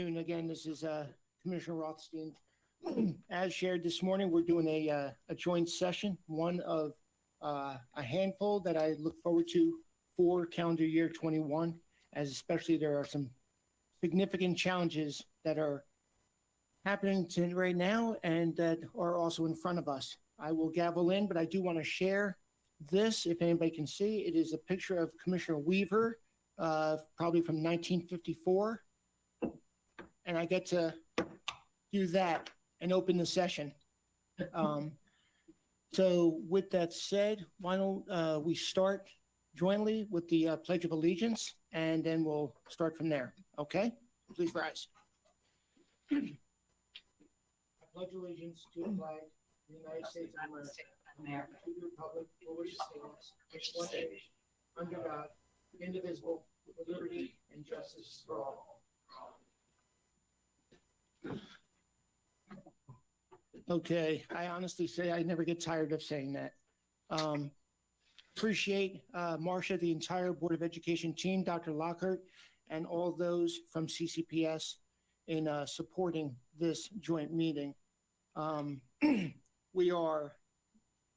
And again, this is Commissioner Rothstein. As shared this morning, we're doing a joint session, one of a handful that I look forward to for calendar year 21, as especially there are some significant challenges that are happening right now and that are also in front of us. I will gavel in, but I do want to share this, if anybody can see. It is a picture of Commissioner Weaver, probably from 1954. And I get to do that and open the session. So with that said, why don't we start jointly with the Pledge of Allegiance, and then we'll start from there, okay? Please rise. I pledge allegiance to the flag of the United States of America, to the republic for which it stands, one nation, under God, indivisible, with liberty and justice for all. Okay, I honestly say I never get tired of saying that. Appreciate Marcia, the entire Board of Education team, Dr. Lockhart, and all those from CCPS in supporting this joint meeting. We are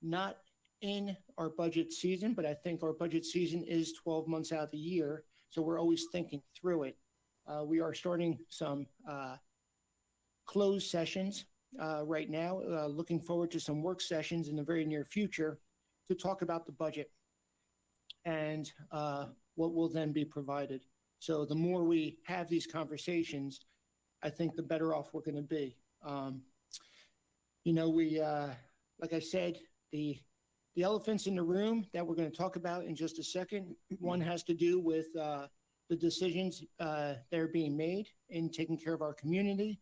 not in our budget season, but I think our budget season is 12 months out of the year, so we're always thinking through it. We are starting some closed sessions right now, looking forward to some work sessions in the very near future to talk about the budget and what will then be provided. So the more we have these conversations, I think the better off we're going to be. You know, we, like I said, the elephants in the room that we're going to talk about in just a second, one has to do with the decisions that are being made in taking care of our community,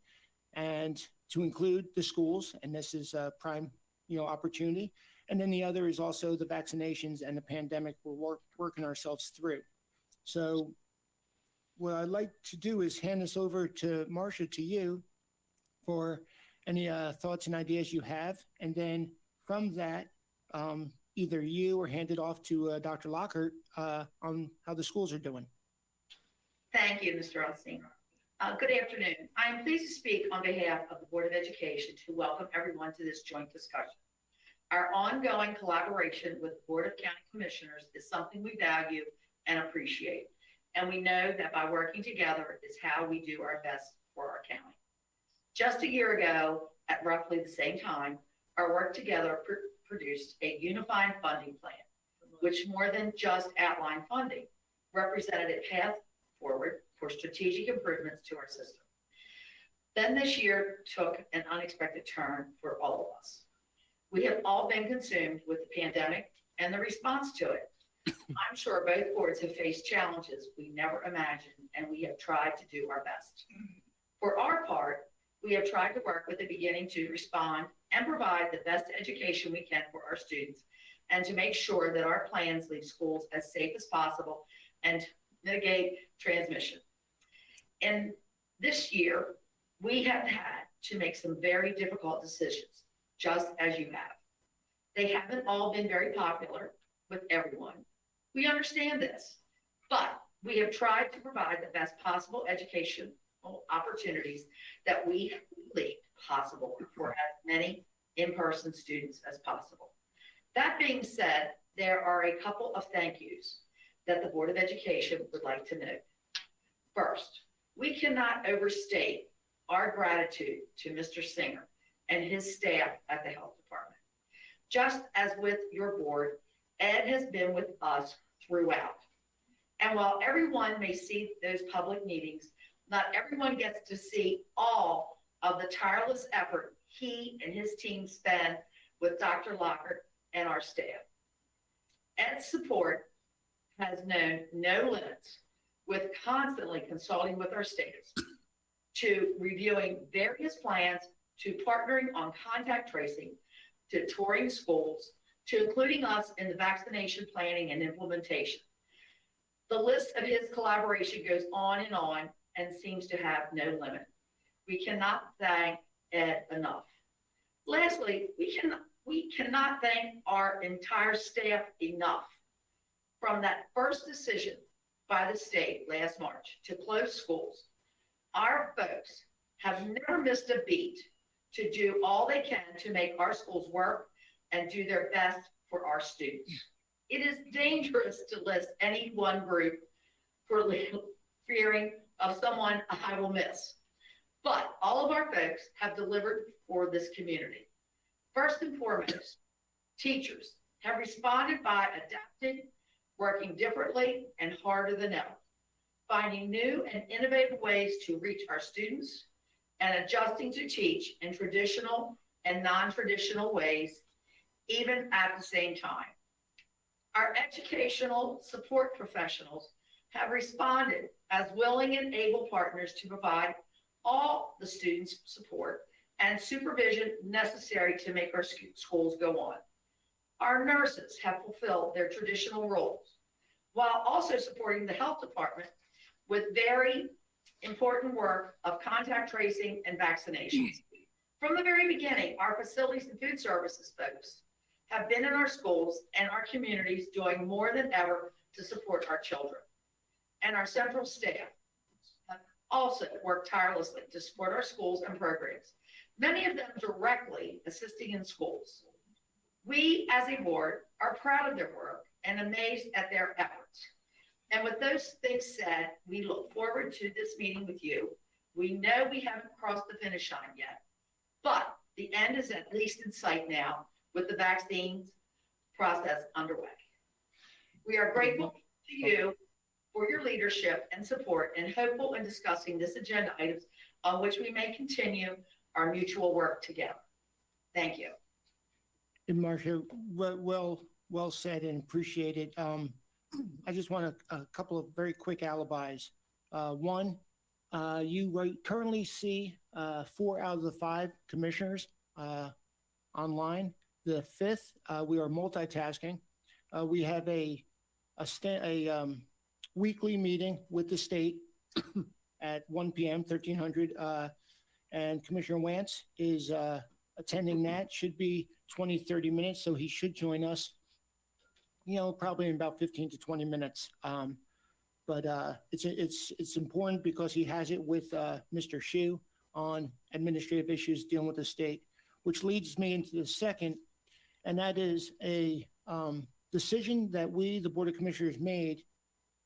and to include the schools, and this is a prime, opportunity. And then the other is also the vaccinations and the pandemic we're working ourselves through. So what I'd like to do is hand this over to Marcia, to you, for any thoughts and ideas you have. And then from that, either you or hand it off to Dr. Lockhart on how the schools are doing. Thank you, Mr. Rothstein. Good afternoon. I am pleased to speak on behalf of the Board of Education to welcome everyone to this joint discussion. Our ongoing collaboration with the Board of County Commissioners is something we value and appreciate. And we know that by working together is how we do our best for our county. Just a year ago, at roughly the same time, our work together produced a unified funding plan, which more than just outlined funding, represented a path forward for strategic improvements to our system. Then this year took an unexpected turn for all of us. We have all been consumed with the pandemic and the response to it. I'm sure both boards have faced challenges we never imagined, and we have tried to do our best. For our part, we have tried to work with the beginning to respond and provide the best education we can for our students, and to make sure that our plans leave schools as safe as possible and mitigate transmission. And this year, we have had to make some very difficult decisions, just as you have. They haven't all been very popular with everyone. We understand this, but we have tried to provide the best possible educational opportunities that we believe possible for as many in-person students as possible. That being said, there are a couple of thank yous that the Board of Education would like to note. First, we cannot overstate our gratitude to Mr. Singer and his staff at the Health Department. Just as with your board, Ed has been with us throughout. And while everyone may see those public meetings, not everyone gets to see all of the tireless effort he and his team spend with Dr. Lockhart and our staff. Ed's support has known no limits, with constantly consulting with our states, to reviewing various plans, to partnering on contact tracing, to touring schools, to including us in the vaccination planning and implementation. The list of his collaboration goes on and seems to have no limit. We cannot thank Ed enough. Lastly, we cannot thank our entire staff enough. From that first decision by the state last March to close schools, Our folks have never missed a beat to do all they can to make our schools work and do their best for our students. It is dangerous to list any one group for fearing of someone I will miss. But all of our folks have delivered for this community. First and foremost, teachers have responded by adapting, working differently and harder than ever, finding new and innovative ways to reach our students and adjusting to teach in traditional and non-traditional ways, even at the same time. Our educational support professionals have responded as willing and able partners to provide all the students' support and supervision necessary to make our schools go on. Our nurses have fulfilled their traditional roles while also supporting the health department with very important work of contact tracing and vaccinations. From the very beginning, our facilities and food services folks have been in our schools and our communities doing more than ever to support our children. And our central staff have also worked tirelessly to support our schools and programs, many of them directly assisting in schools. We, as a board, are proud of their work and amazed at their efforts. And with those things said, we look forward to this meeting with you. We know we haven't crossed the finish line yet, but the end is at least in sight now with the vaccines process underway. We are grateful to you for your leadership and support and hopeful in discussing this agenda items on which we may continue our mutual work together. Thank you. And Marcia, well said and appreciated. I just want a couple of very quick alibis. One, you currently see 4 out of the 5 commissioners online. The 5th, we are multitasking. We have a weekly meeting with the state at 1 p.m., 1300, and Commissioner Wance is attending that. Should be 20, 30 minutes, so he should join us, probably in about 15 to 20 minutes. But it's important because he has it with Mr. Hsu on administrative issues dealing with the state, which leads me into the second, and that is a decision that we, the Board of Commissioners, made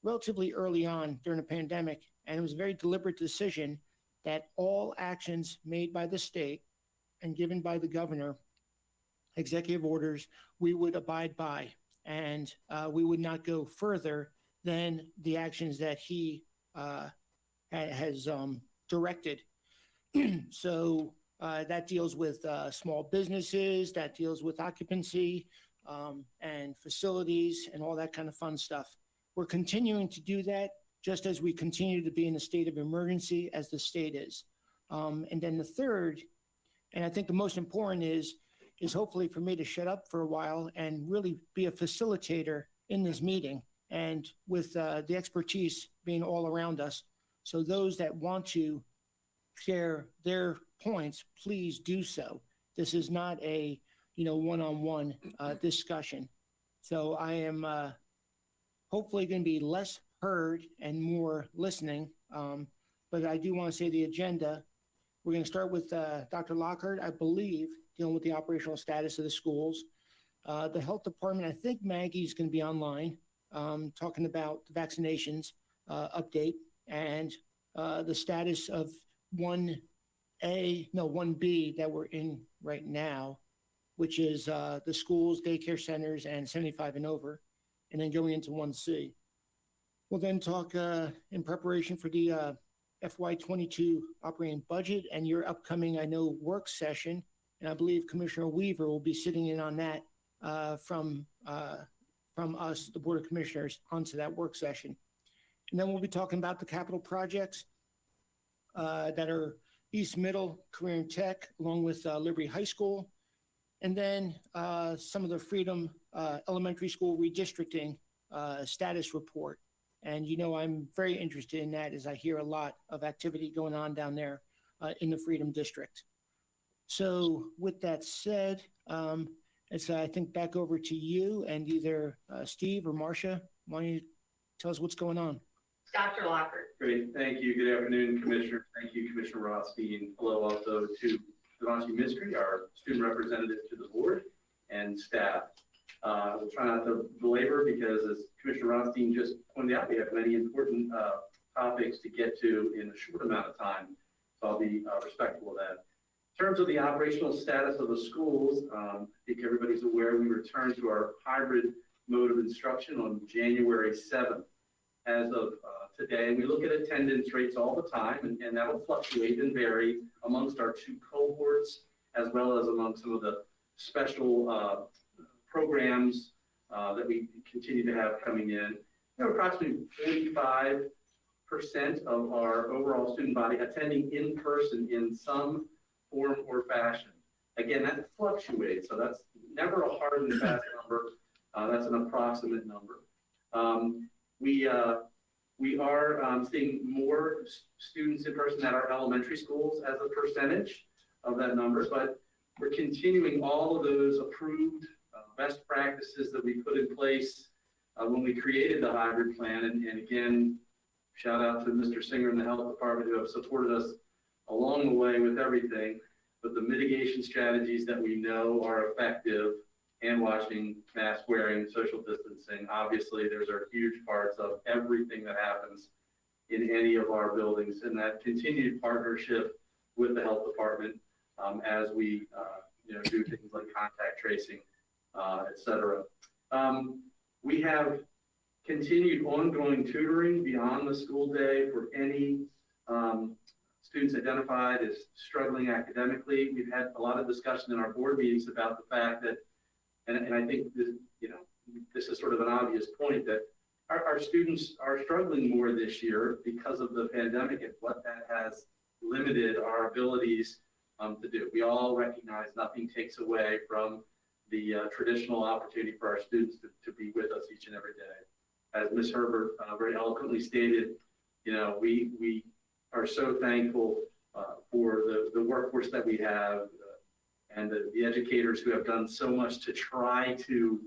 relatively early on during the pandemic, and it was a very deliberate decision that all actions made by the state and given by the governor, executive orders, we would abide by, and we would not go further than the actions that he has directed. So that deals with small businesses, that deals with occupancy and facilities and all that kind of fun stuff. We're continuing to do that just as we continue to be in a state of emergency as the state is. And then the third, and I think the most important is hopefully for me to shut up for a while and really be a facilitator in this meeting, and with the expertise being all around us. So those that want to share their points, please do so. This is not a one-on-one discussion. So I am hopefully going to be less heard and more listening. But I do want to say the agenda. We're going to start with Dr. Lockhart, I believe, dealing with the operational status of the schools. The health department, I think Maggie's going to be online, talking about the vaccinations update and the status of 1B that we're in right now, which is the schools, daycare centers, and 75 and over, and then going into 1C. We'll then talk in preparation for the FY22 operating budget and your upcoming, I know, work session. And I believe Commissioner Weaver will be sitting in on that from us, the Board of Commissioners, onto that work session. And then we'll be talking about the capital projects that are East Middle, Career and Tech, along with Liberty High School. And then some of the Freedom Elementary School redistricting status report. And I'm very interested in that, as I hear a lot of activity going on down there in the Freedom District. So with that said, it's I think back over to you, and either Steve or Marcia, why don't you tell us what's going on? Dr. Lockhart. Great, thank you. Good afternoon, Commissioner. Thank you, Commissioner Rothstein. Hello also to Devanshi Mistry, our student representative to the board and staff. We'll try not to belabor because, as Commissioner Rothstein just pointed out, we have many important topics to get to in a short amount of time. So I'll be respectful of that. In terms of the operational status of the schools, I think everybody's aware we returned to our hybrid mode of instruction on January 7th. As of today, we look at attendance rates all the time, and that'll fluctuate and vary amongst our two cohorts, as well as among some of the special programs that we continue to have coming in. There are approximately 45% of our overall student body attending in person in some form or fashion. Again, that fluctuates, so that's never a hard and fast number. That's an approximate number. We are seeing more students in person at our elementary schools as a percentage of that number, but we're continuing all of those approved best practices that we put in place when we created the hybrid plan. And again, shout out to Mr. Singer and the health department who have supported us along the way with everything, but the mitigation strategies that we know are effective, hand washing, mask wearing, social distancing, obviously those are huge parts of everything that happens in any of our buildings, and that continued partnership with the health department as we do things like contact tracing, et cetera. We have continued ongoing tutoring beyond the school day for any students identified as struggling academically. We've had a lot of discussion in our board meetings about the fact that, and I think this, this is sort of an obvious point, that our students are struggling more this year because of the pandemic and what that has limited our abilities to do. We all recognize nothing takes away from the traditional opportunity for our students to be with us each and every day. As Ms. Herbert very eloquently stated, we are so thankful for the workforce that we have and the educators who have done so much to try to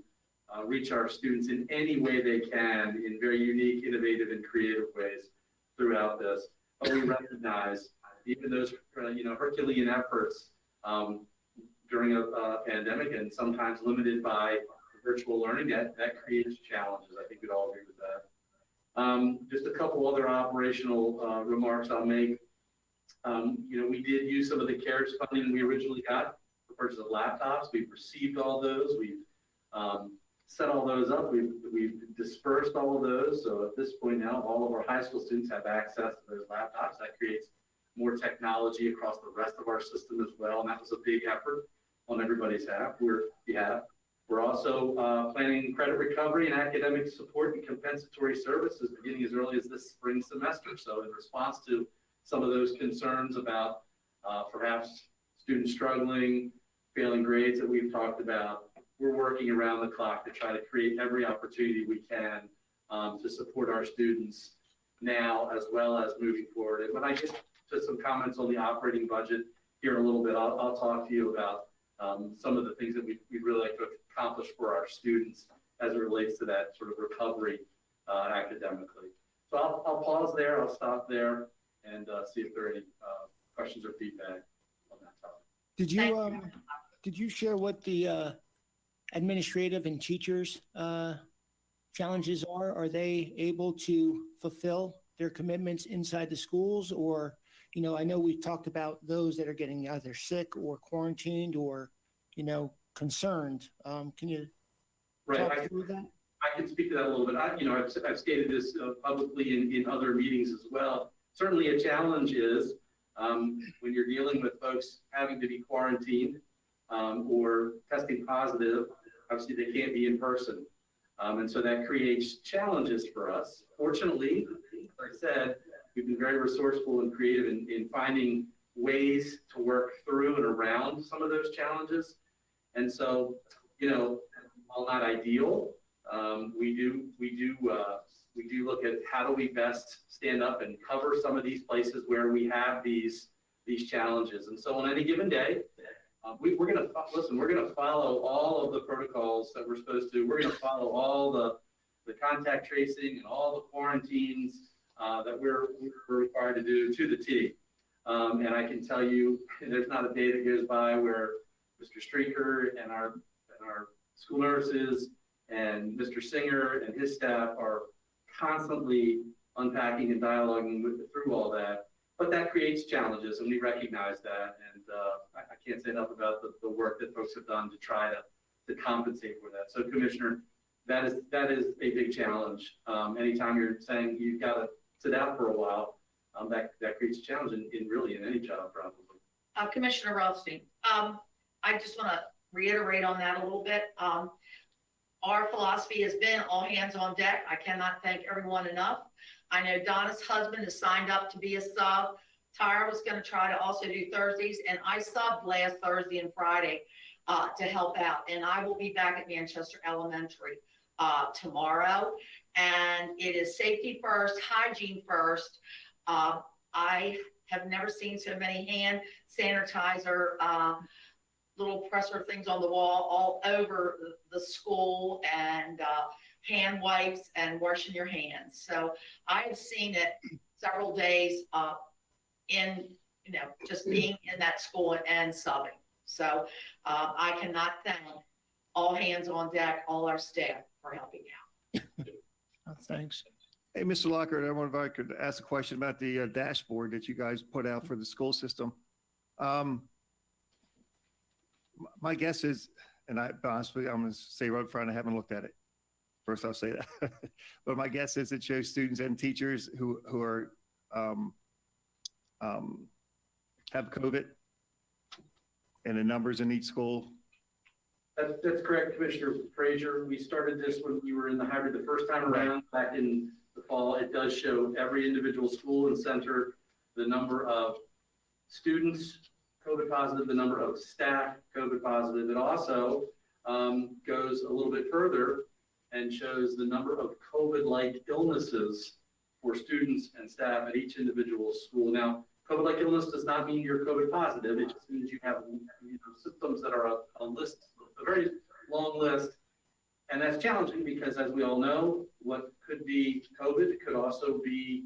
reach our students in any way they can in very unique, innovative, and creative ways throughout this. But we recognize even those Herculean efforts during a pandemic and sometimes limited by virtual learning, that creates challenges. I think we'd all agree with that. Just a couple other operational remarks I'll make. We did use some of the CARES funding we originally got for purchase of laptops. We've received all those. We've set all those up. We've dispersed all of those. So at this point now, all of our high school students have access to those laptops. That creates more technology across the rest of our system as well. And that was a big effort on everybody's behalf. We're also planning credit recovery and academic support and compensatory services beginning as early as this spring semester. So in response to some of those concerns about perhaps students struggling, failing grades that we've talked about, we're working around the clock to try to create every opportunity we can to support our students now as well as moving forward. And when I get to some comments on the operating budget here in a little bit, I'll talk to you about some of the things that we'd really like to accomplish for our students as it relates to that sort of recovery academically. So I'll pause there, I'll stop there, and see if there are any questions or feedback on that topic. Did you share what the administrative and teachers challenges are? Are they able to fulfill their commitments inside the schools? Or, I know we talked about those that are getting either sick or quarantined or, concerned. Can you talk through that? I can speak to that a little bit. I've stated this publicly in other meetings as well. Certainly a challenge is when you're dealing with folks having to be quarantined or testing positive, obviously they can't be in person. And so that creates challenges for us. Fortunately, like I said, we've been very resourceful and creative in finding ways to work through and around some of those challenges. And so, while not ideal, we do look at how do we best stand up and cover some of these places where we have these challenges. And so on any given day, we're going to follow all of the protocols that we're supposed to. We're going to follow all the contact tracing and all the quarantines that we're required to do to the T. And I can tell you, there's not a day that goes by where Mr. Streaker and our school nurses and Mr. Singer and his staff are constantly unpacking and dialoguing through all that. But that creates challenges, and we recognize that. And I can't say enough about the work that folks have done to try to compensate for that. So, Commissioner, that is a big challenge. Anytime you're saying you've got to sit out for a while, that creates a challenge in really in any job, probably. Commissioner Rothstein, I just want to reiterate on that a little bit. Our philosophy has been all hands on deck. I cannot thank everyone enough. I know Donna's husband has signed up to be a sub. Tyra was going to try to also do Thursdays, and I subbed last Thursday and Friday to help out. And I will be back at Manchester Elementary tomorrow. And it is safety first, hygiene first. I have never seen so many hand sanitizer little presser things on the wall all over the school, and hand wipes and washing your hands. So I have seen it several days in, just being in that school and subbing. So I cannot thank all hands on deck, all our staff for helping out. Thanks. Hey, Mr. Lockhart, I wonder if I could ask a question about the dashboard that you guys put out for the school system. My guess is, and honestly, I'm going to say right up front, I haven't looked at it. First, I'll say that. But my guess is it shows students and teachers who are have COVID and the numbers in each school. That's correct, Commissioner Frazier. We started this when we were in the hybrid the first time around back in the fall. It does show every individual school and center, the number of students COVID positive, the number of staff COVID positive. It also goes a little bit further and shows the number of COVID-like illnesses for students and staff at each individual school. Now, COVID-like illness does not mean you're COVID positive. It just means you have symptoms that are a list, a very long list. And that's challenging because, as we all know, what could be COVID could also be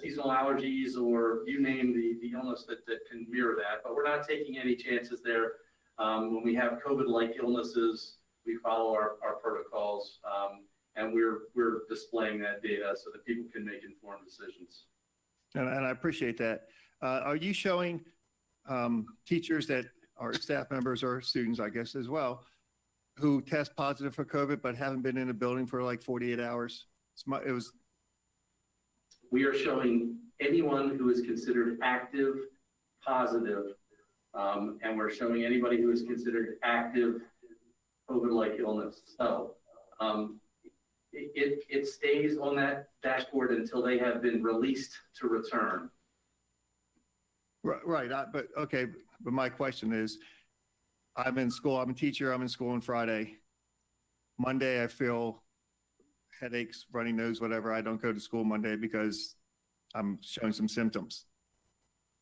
seasonal allergies, or you name the illness that can mirror that. But we're not taking any chances there. When we have COVID-like illnesses, we follow our protocols, and we're displaying that data so that people can make informed decisions. And I appreciate that. Are you showing teachers that are staff members or students, I guess, as well, who test positive for COVID but haven't been in a building for like 48 hours? We are showing anyone who is considered active positive, and we're showing anybody who is considered active COVID-like illness. So it stays on that dashboard until they have been released to return. Right. But my question is, I'm in school, I'm a teacher, I'm in school on Friday. Monday, I feel headaches, runny nose, whatever. I don't go to school Monday because I'm showing some symptoms.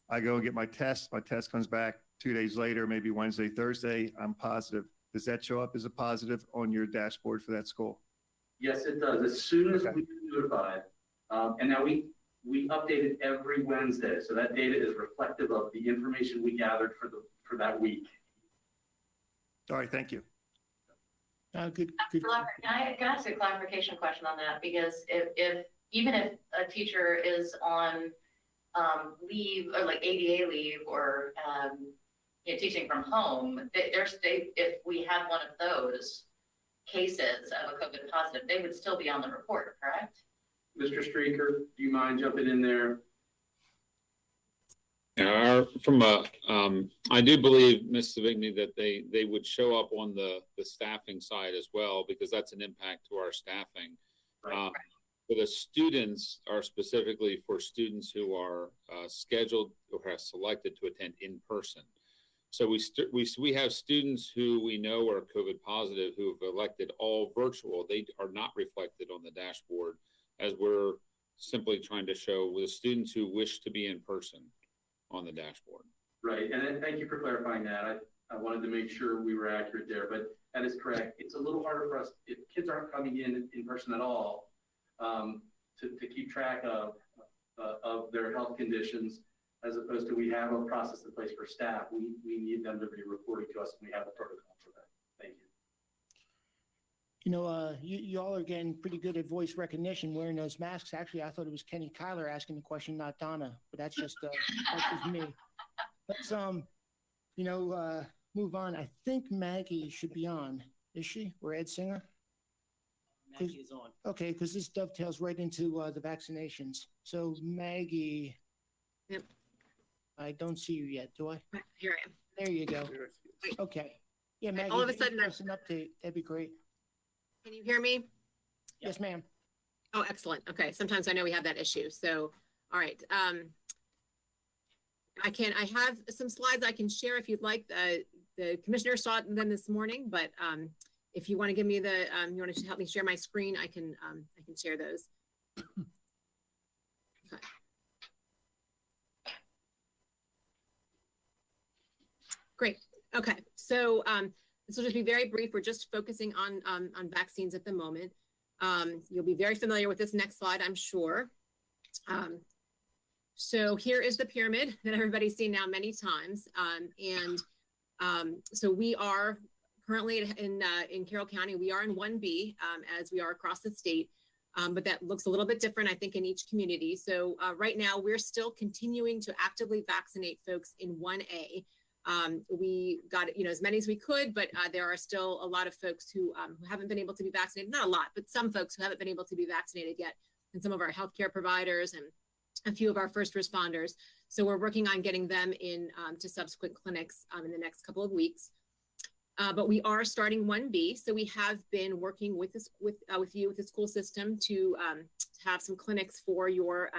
I go and get my test comes back 2 days later, maybe Wednesday, Thursday, I'm positive. Does that show up as a positive on your dashboard for that school? Yes, it does. As soon as we notified, and now we update it every Wednesday, so that data is reflective of the information we gathered for that week. All right, thank you. Good. Can I ask a clarification question on that? Because even if a teacher is on leave, or like ADA leave, or teaching from home, if we had one of those cases of a COVID positive, they would still be on the report, correct? Mr. Streaker, do you mind jumping in there? I do believe, Ms. Savigny, that they would show up on the staffing side as well, because that's an impact to our staffing. Right. For the students are specifically for students who are scheduled or have selected to attend in person. So we have students who we know are COVID positive who have elected all virtual. They are not reflected on the dashboard, as we're simply trying to show the students who wish to be in person on the dashboard. Right, and then thank you for clarifying that. I wanted to make sure we were accurate there, but that is correct. It's a little harder for us if kids aren't coming in person at all. to keep track of their health conditions, as opposed to we have a process in place for staff. We need them to be reporting to us, and we have a protocol for that. Thank you. You know, y'all are getting pretty good at voice recognition wearing those masks. Actually, I thought it was Kenny Kyler asking the question, not Donna, but that's just me. Let's, you know, move on. I think Maggie should be on. Is she? Or Ed Singer? Maggie is on. Okay, because this dovetails right into the vaccinations. So Maggie. Yep. I don't see you yet, do I? Here I am. There you go. Okay. Yeah, Maggie. all of a if you sudden could give us an update. That'd be great. Can you hear me? Yes, ma'am. Oh, excellent. Okay. Sometimes I know we have that issue. So, all right. I have some slides I can share if you'd like. The commissioner saw them this morning, but if you want to give me the, you want to help me share my screen, I can share those. Okay. Great. Okay. So this will just be very brief. We're just focusing on vaccines at the moment. You'll be very familiar with this next slide, I'm sure. So here is the pyramid that everybody's seen now many times. So we are currently in Carroll County, we are in 1B as we are across the state, but that looks a little bit different, I think, in each community. So right now we're still continuing to actively vaccinate folks in 1A. We got, as many as we could, but there are still a lot of folks who haven't been able to be vaccinated. Not a lot, but some folks who haven't been able to be vaccinated yet, and some of our healthcare providers and a few of our first responders. So we're working on getting them in to subsequent clinics in the next couple of weeks. But we are starting 1B. So we have been working with this, with the school system to have some clinics for your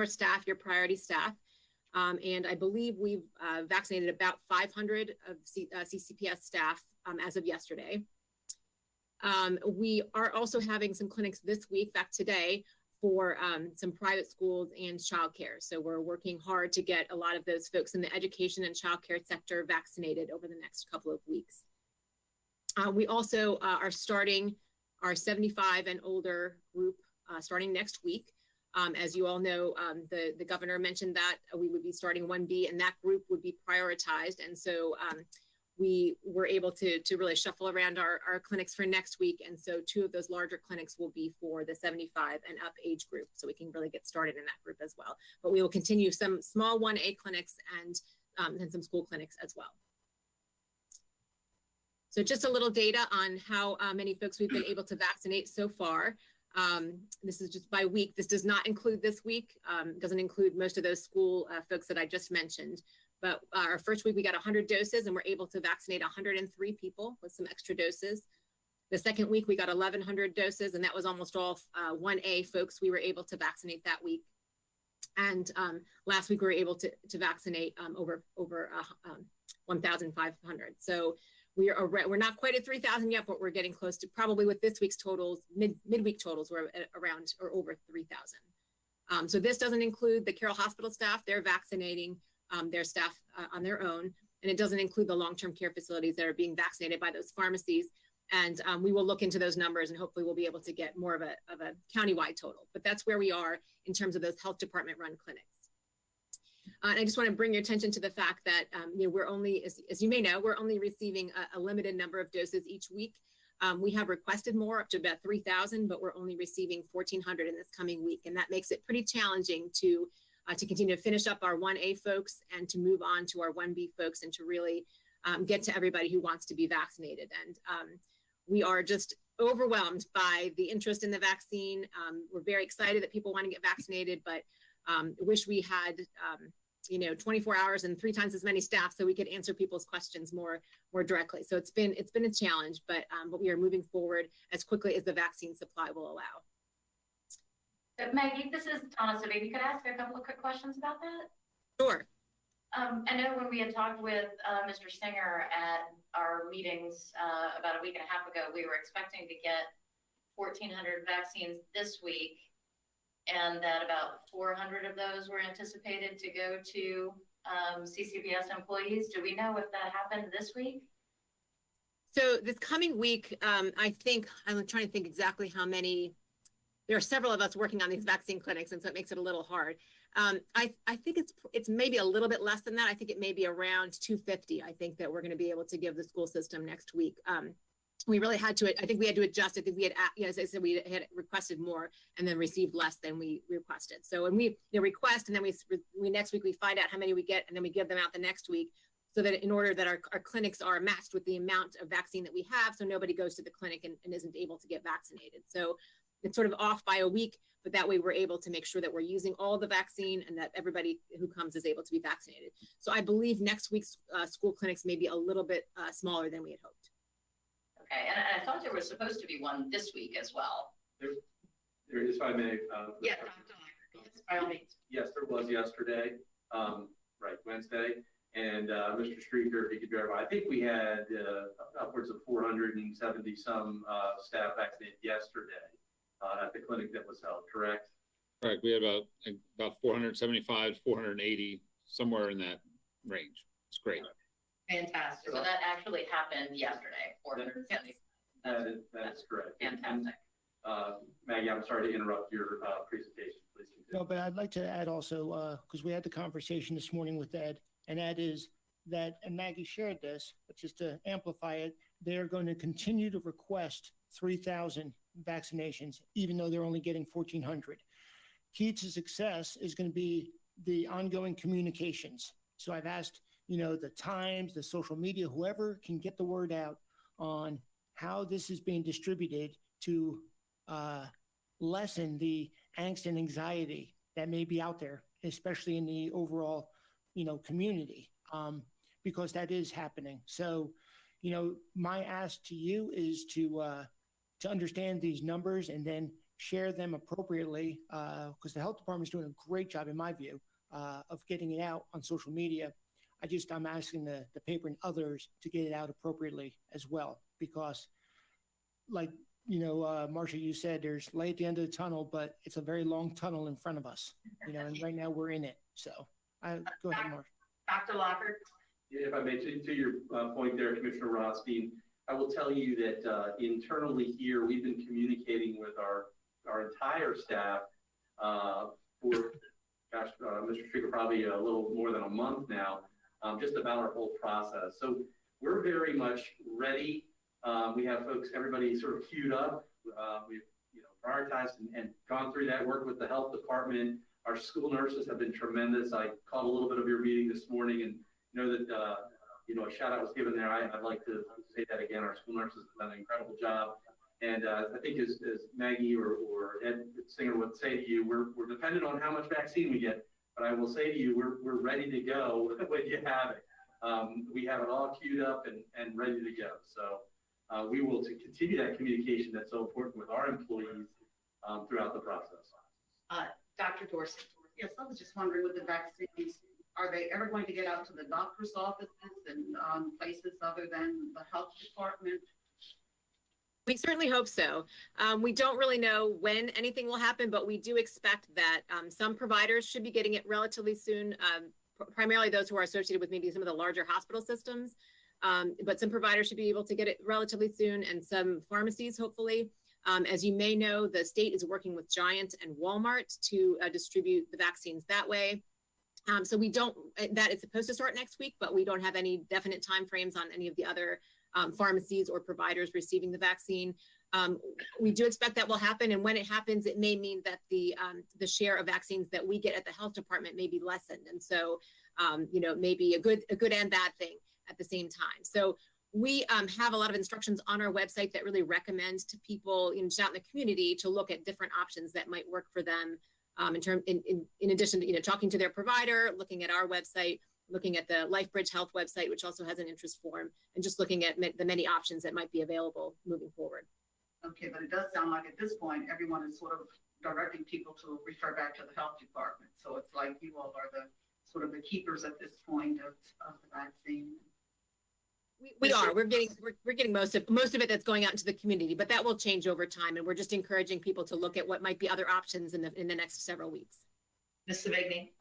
staff, your priority staff. And I believe we've vaccinated about 500 of CCPS staff as of yesterday. We are also having some clinics this week, in fact today, for some private schools and childcare. So we're working hard to get a lot of those folks in the education and childcare sector vaccinated over the next couple of weeks. We also are starting our 75 and older group starting next week. As you all know, the governor mentioned that we would be starting 1B and that group would be prioritized. And so we were able to really shuffle around our clinics for next week. And so 2 of those larger clinics will be for the 75 and up age group. So we can really get started in that group as well. But we will continue some small 1A clinics and some school clinics as well. So just a little data on how many folks we've been able to vaccinate so far. This is just by week. This does not include this week. Doesn't include most of those school folks that I just mentioned. But our first week, we got 100 doses and we're able to vaccinate 103 people with some extra doses. The second week, we got 1,100 doses, and that was almost all 1A folks we were able to vaccinate that week. And last week, we were able to vaccinate over 1,500. So we're not quite at 3,000 yet, but we're getting close to, probably with this week's totals, midweek totals, we're at around or over 3,000. So this doesn't include the Carroll Hospital staff. They're vaccinating their staff on their own. And it doesn't include the long-term care facilities that are being vaccinated by those pharmacies. And we will look into those numbers and hopefully we'll be able to get more of a countywide total. But that's where we are in terms of those health department run clinics. And I just want to bring your attention to the fact that we're only, as you may know, we're only receiving a limited number of doses each week. We have requested more, up to about 3,000, but we're only receiving 1,400 in this coming week. And that makes it pretty challenging to continue to finish up our 1A folks and to move on to our 1B folks and to really get to everybody who wants to be vaccinated. And we are just overwhelmed by the interest in the vaccine. We're very excited that people want to get vaccinated, but wish we had 24 hours and 3 times as many staff so we could answer people's questions more directly. So it's been a challenge, but we are moving forward as quickly as the vaccine supply will allow. Maggie, this is Donna. So maybe you could ask a couple of quick questions about that? Sure. I know when we had talked with Mr. Singer at our meetings about a week and a half ago, we were expecting to get 1,400 vaccines this week, and that about 400 of those were anticipated to go to CCBS employees. Do we know if that happened this week? So this coming week, I think, I'm trying to think exactly how many there are several of us working on these vaccine clinics, and so it makes it a little hard. I think it's maybe a little bit less than that. I think it may be around 250. I think that we're going to be able to give the school system next week. We really had to, I think we had to adjust. I think we had, as I said, we had requested more and then received less than we requested. So, and we request, and then we next week we find out how many we get, and then we give them out the next week, so that in order that our clinics are matched with the amount of vaccine that we have, so nobody goes to the clinic and isn't able to get vaccinated. So it's sort of off by a week, but that way we're able to make sure that we're using all the vaccine and that everybody who comes is able to be vaccinated. So I believe next week's school clinics may be a little bit smaller than we had hoped. Okay, and I thought there was supposed to be one this week as well. There is, if I may. Yeah, Dr. Lockard, yes, by all means. Yes, there was yesterday, right, Wednesday. And Mr. Streeter, if you could verify, I think we had upwards of 470 some staff vaccinated yesterday at the clinic that was held, correct? Correct. We had about 475, 480, somewhere in that range. It's great. Fantastic. So that actually happened yesterday, 470. That is correct. Fantastic. Maggie, I'm sorry to interrupt your presentation. Please continue. No, but I'd like to add also, because we had the conversation this morning with Ed, and that is that, and Maggie shared this, but just to amplify it, they're going to continue to request 3,000 vaccinations, even though they're only getting 1,400. Key to success is going to be the ongoing communications. So I've asked, the Times, the social media, whoever can get the word out on how this is being distributed to lessen the angst and anxiety that may be out there, especially in the overall community, because that is happening. So, my ask to you is to understand these numbers and then share them appropriately, because the health department is doing a great job, in my view, of getting it out on social media. I'm asking the paper and others to get it out appropriately as well, because like, Marcia, you said there's light at the end of the tunnel, but it's a very long tunnel in front of us, and right now we're in it. So go ahead, Marcia. Dr. Lockard? If I may, to your point there, Commissioner Rothstein, I will tell you that internally here, we've been communicating with our entire staff for, Mr. Stricker, probably a little more than a month now, just about our whole process. So we're very much ready. We have everybody sort of queued up. We've prioritized and gone through that work with the health department. Our school nurses have been tremendous. I caught a little bit of your meeting this morning and know that, a shout out was given there. I'd like to say that again. Our school nurses have done an incredible job. And I think as Maggie or Ed Singer would say to you, we're dependent on how much vaccine we get. But I will say to you, we're ready to go when you have it. We have it all queued up and ready to go. So we will continue that communication that's so important with our employees throughout the process. Dr. Dorsey? Yes, I was just wondering with the vaccines, are they ever going to get out to the doctor's offices and places other than the health department? We certainly hope so. We don't really know when anything will happen, but we do expect that some providers should be getting it relatively soon, primarily those who are associated with maybe some of the larger hospital systems. But some providers should be able to get it relatively soon, and some pharmacies, hopefully. As you may know, the state is working with Giant and Walmart to distribute the vaccines that way. So we don't, that it's supposed to start next week, but we don't have any definite timeframes on any of the other pharmacies or providers receiving the vaccine. We do expect that will happen. And when it happens, it may mean that the share of vaccines that we get at the health department may be lessened. And so, maybe a good and bad thing at the same time. So we have a lot of instructions on our website that really recommend to people just out in the community to look at different options that might work for them in addition to, talking to their provider, looking at our website, looking at the LifeBridge Health website, which also has an interest form, and just looking at the many options that might be available moving forward. Okay, but it does sound like at this point, everyone is sort of directing people to refer back to the health department. So it's like you all are the sort of the keepers at this point of the vaccine. We are. We're getting most of it that's going out into the community, but that will change over time. And we're just encouraging people to look at what might be other options in the next several weeks. Ms. Savigny?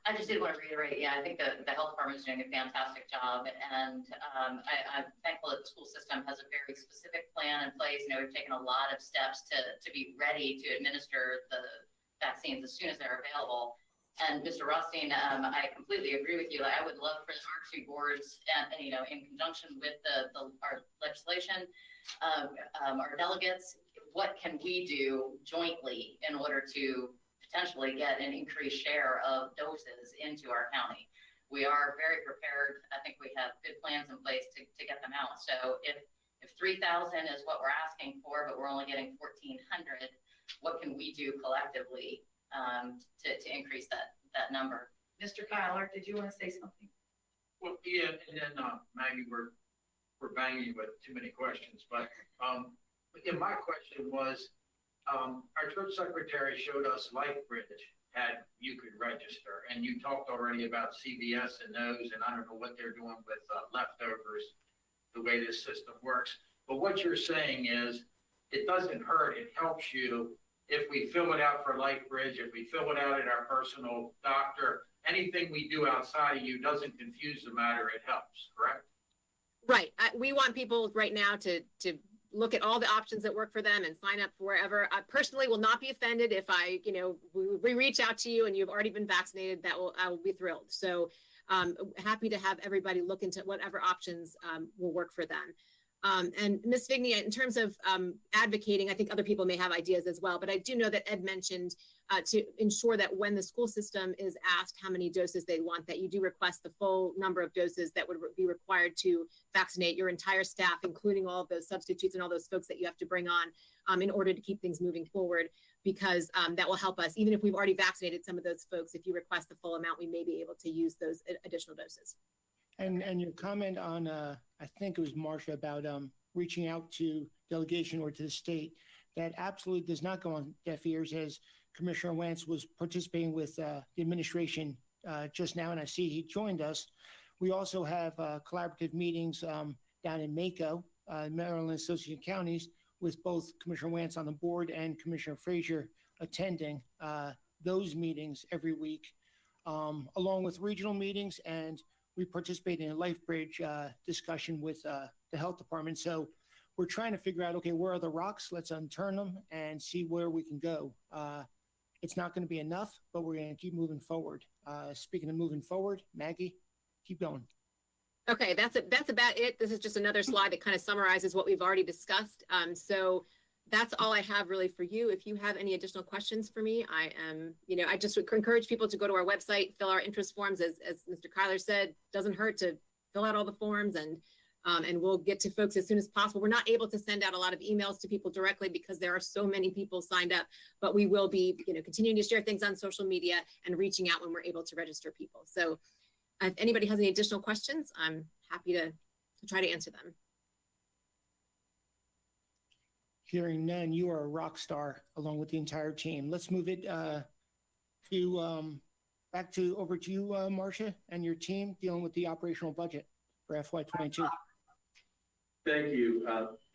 I just did want to reiterate, yeah, I think the health department is doing a fantastic job, and I'm thankful that the school system has a very specific plan in place. You know, we've taken a lot of steps to be ready to administer the vaccines as soon as they're available. And Mr. Rothstein, I completely agree with you. I would love for our two boards, and you know, in conjunction with our legislation, our delegates, what can we do jointly in order to potentially get an increased share of doses into our county? We are very prepared. I think we have good plans in place to get them out. So if 3,000 is what we're asking for, but we're only getting 1,400, what can we do collectively to increase that number? Mr. Kyler, did you want to say something? Well, yeah, and then Maggie, we're banging you with too many questions, but yeah, my question was, our church secretary showed us LifeBridge you could register, and you talked already about CVS and those, and I don't know what they're doing with leftovers, the way this system works. But what you're saying is, it doesn't hurt, it helps you if we fill it out for LifeBridge, if we fill it out at our personal doctor, anything we do outside of you doesn't confuse the matter, it helps, correct? Right. We want people right now to look at all the options that work for them and sign up for wherever. I personally will not be offended if we reach out to you and you've already been vaccinated. I will be thrilled. So happy to have everybody look into whatever options will work for them. And Ms. Figney, in terms of advocating, I think other people may have ideas as well, but I do know that Ed mentioned to ensure that when the school system is asked how many doses they want, that you do request the full number of doses that would be required to vaccinate your entire staff, including all of those substitutes and all those folks that you have to bring on in order to keep things moving forward, because that will help us. Even if we've already vaccinated some of those folks, if you request the full amount, we may be able to use those additional doses. And your comment on, I think it was Marcia, about reaching out to delegation or to the state, that absolutely does not go on deaf ears, as Commissioner Wentz was participating with the administration just now, and I see he joined us. We also have collaborative meetings down in Mako, Maryland Association of Counties, with both Commissioner Wentz on the board and Commissioner Frazier attending those meetings every week, along with regional meetings, and we participate in a LifeBridge discussion with the health department. So we're trying to figure out, okay, where are the rocks? Let's unturn them and see where we can go. It's not going to be enough, but we're going to keep moving forward. Speaking of moving forward, Maggie, keep going. Okay, that's about it. This is just another slide that kind of summarizes what we've already discussed. So that's all I have really for you. If you have any additional questions for me, I just would encourage people to go to our website, fill our interest forms. As Mr. Kyler said, doesn't hurt to fill out all the forms, and we'll get to folks as soon as possible. We're not able to send out a lot of emails to people directly because there are so many people signed up, but we will be, continuing to share things on social media and reaching out when we're able to register people. So if anybody has any additional questions, I'm happy to try to answer them. Hearing none, you are a rock star along with the entire team. Let's move it over to you, Marcia, and your team dealing with the operational budget for FY22. Thank you,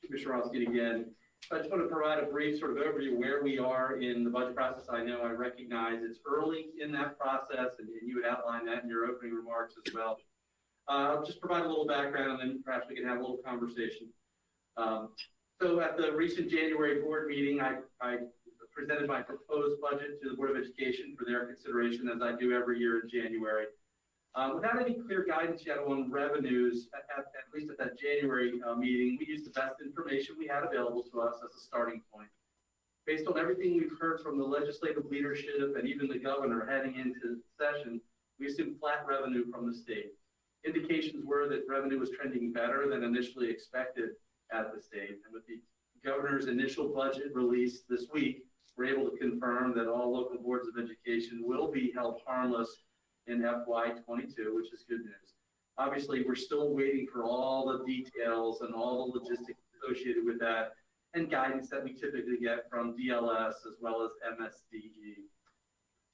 Commissioner Rothstein again. I just want to provide a brief sort of overview where we are in the budget process. I know I recognize it's early in that process, and you would outline that in your opening remarks as well. I'll just provide a little background, and then perhaps we can have a little conversation. So at the recent January board meeting, I presented my proposed budget to the Board of Education for their consideration, as I do every year in January. Without any clear guidance yet on revenues, at least at that January meeting, we used the best information we had available to us as a starting point. Based on everything we've heard from the legislative leadership and even the governor heading into session, we assumed flat revenue from the state. Indications were that revenue was trending better than initially expected at the state. And with the governor's initial budget release this week, we're able to confirm that all local boards of education will be held harmless in FY22, which is good news. Obviously, we're still waiting for all the details and all the logistics associated with that and guidance that we typically get from DLS as well as MSDE.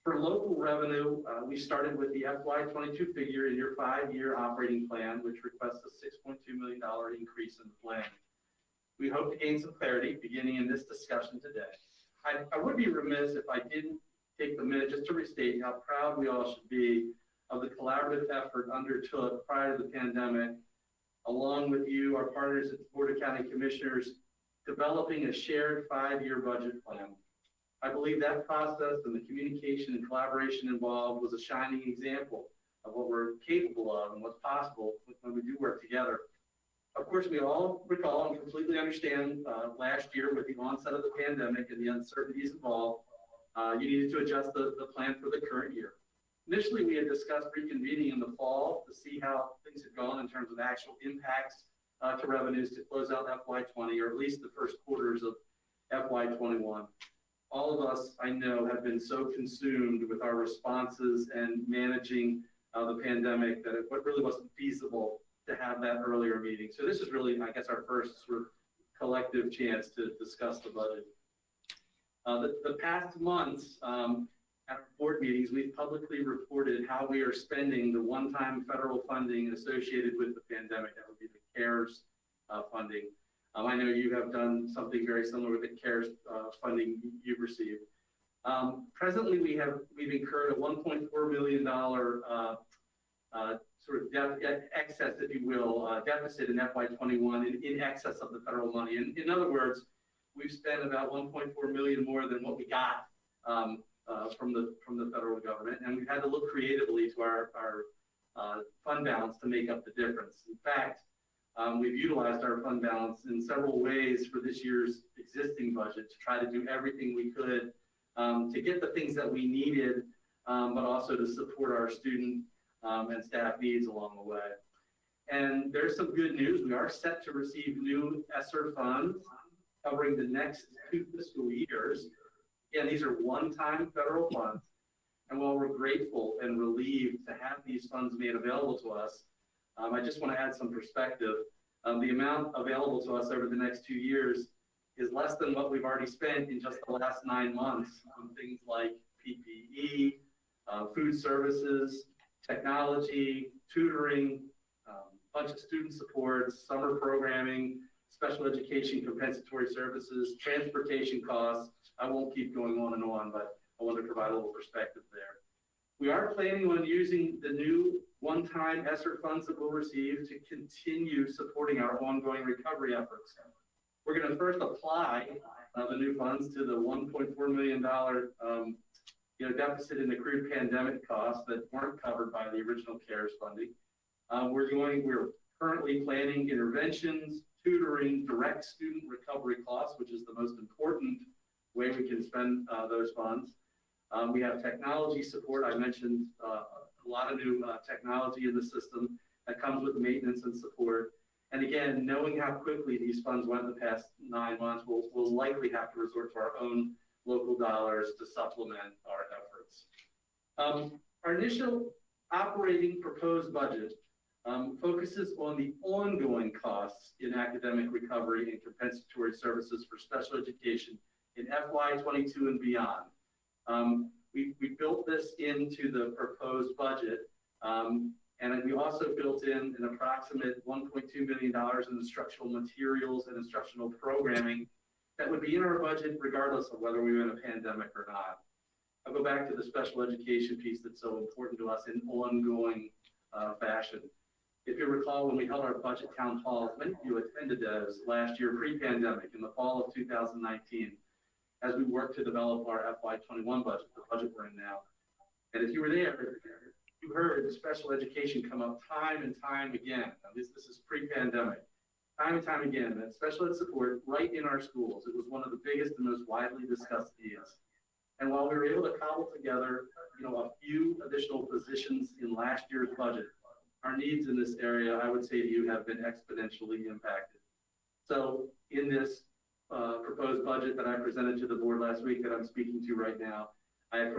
For local revenue, we started with the FY22 figure in your 5-year operating plan, which requests a $6.2 million increase in the plan. We hope to gain some clarity beginning in this discussion today. I would be remiss if I didn't take the minute just to restate how proud we all should be of the collaborative effort undertook prior to the pandemic, along with you, our partners at the Board of County Commissioners, developing a shared 5-year budget plan. I believe that process and the communication and collaboration involved was a shining example of what we're capable of and what's possible when we do work together. Of course, we all recall and completely understand last year with the onset of the pandemic and the uncertainties involved, you needed to adjust the plan for the current year. Initially, we had discussed reconvening in the fall to see how things had gone in terms of actual impacts to revenues to close out FY20, or at least the first quarters of FY21. All of us, I know, have been so consumed with our responses and managing the pandemic that it really wasn't feasible to have that earlier meeting. So this is really, I guess, our first sort of collective chance to discuss the budget. The past months, at our board meetings, we've publicly reported how we are spending the one-time federal funding associated with the pandemic. That would be the CARES funding. I know you have done something very similar with the CARES funding you've received. Presently, we've incurred a $1.4 million sort of excess, if you will, deficit in FY21 in excess of the federal money. In other words, we've spent about 1.4 million more than what we got from the federal government, and we've had to look creatively to our fund balance to make up the difference. In fact, we've utilized our fund balance in several ways for this year's existing budget to try to do everything we could to get the things that we needed, but also to support our student and staff needs along the way. And there's some good news. We are set to receive new ESSER funds covering the next 2 fiscal years. Again, these are one-time federal funds. And while we're grateful and relieved to have these funds made available to us, I just want to add some perspective. The amount available to us over the next 2 years is less than what we've already spent in just the last 9 months on things like PPE, food services, technology, tutoring, bunch of student supports, summer programming, special education compensatory services, transportation costs. I won't keep going on, but I want to provide a little perspective there. We are planning on using the new one-time ESSER funds that we'll receive to continue supporting our ongoing recovery efforts. We're going to first apply the new funds to the $1.4 million deficit in accrued pandemic costs that weren't covered by the original CARES funding. We're currently planning interventions, tutoring, direct student recovery costs, which is the most important way we can spend those funds. We have technology support. I mentioned a lot of new technology in the system that comes with maintenance and support. And again, knowing how quickly these funds went the past 9 months, we'll likely have to resort to our own local dollars to supplement our efforts. Our initial operating proposed budget focuses on the ongoing costs in academic recovery and compensatory services for special education in FY22 and beyond. We built this into the proposed budget, and we also built in an approximate $1.2 million in instructional materials and instructional programming that would be in our budget regardless of whether we were in a pandemic or not. I'll go back to the special education piece that's so important to us in ongoing fashion. If you recall, when we held our budget town halls, many of you attended those last year pre-pandemic in the fall of 2019 as we worked to develop our FY21 budget, the budget we're in now. And if you were there, you heard special education come up time and time again. Now, this is pre-pandemic. Time and time again, that special ed support right in our schools. It was one of the biggest and most widely discussed needs. And while we were able to cobble together, a few additional positions in last year's budget, our needs in this area, I would say to you, have been exponentially impacted. So in this proposed budget that I presented to the board last week that I'm speaking to right now, I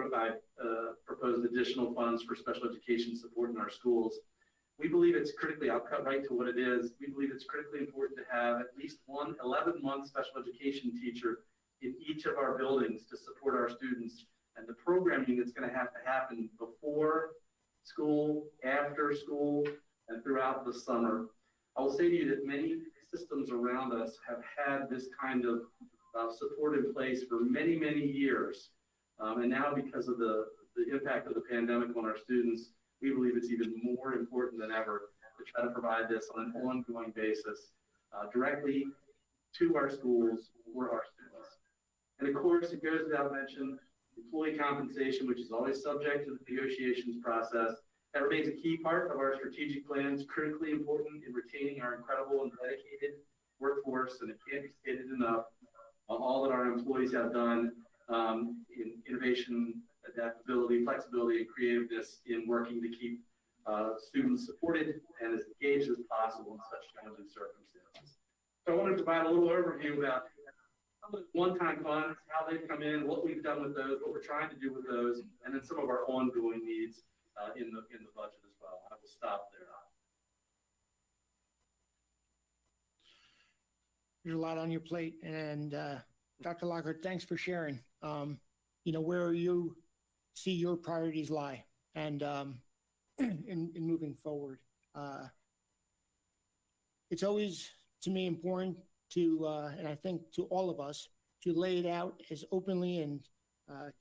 proposed additional funds for special education support in our schools. We believe it's critically, I'll cut right to what it is. We believe it's critically important to have at least one 11-month special education teacher in each of our buildings to support our students and the programming that's going to have to happen before school, after school, and throughout the summer. I will say to you that many systems around us have had this kind of support in place for many, many years. And now because of the impact of the pandemic on our students, we believe it's even more important than ever to try to provide this on an ongoing basis directly to our schools for our students. And of course, it goes without mention, employee compensation, which is always subject to the negotiations process. That remains a key part of our strategic plans, critically important in retaining our incredible and dedicated workforce, and it can't be stated enough, all that our employees have done in innovation, adaptability, flexibility, and creativeness in working to keep students supported and as engaged as possible in such challenging circumstances. So I want to provide a little overview about some of the one-time funds, how they've come in, what we've done with those, what we're trying to do with those, and then some of our ongoing needs in the budget as well. I will stop there. There's a lot on your plate, and Dr. Lockhart, thanks for sharing. Where you see your priorities lie, and in moving forward. It's always, to me, important to, and I think to all of us, to lay it out as openly and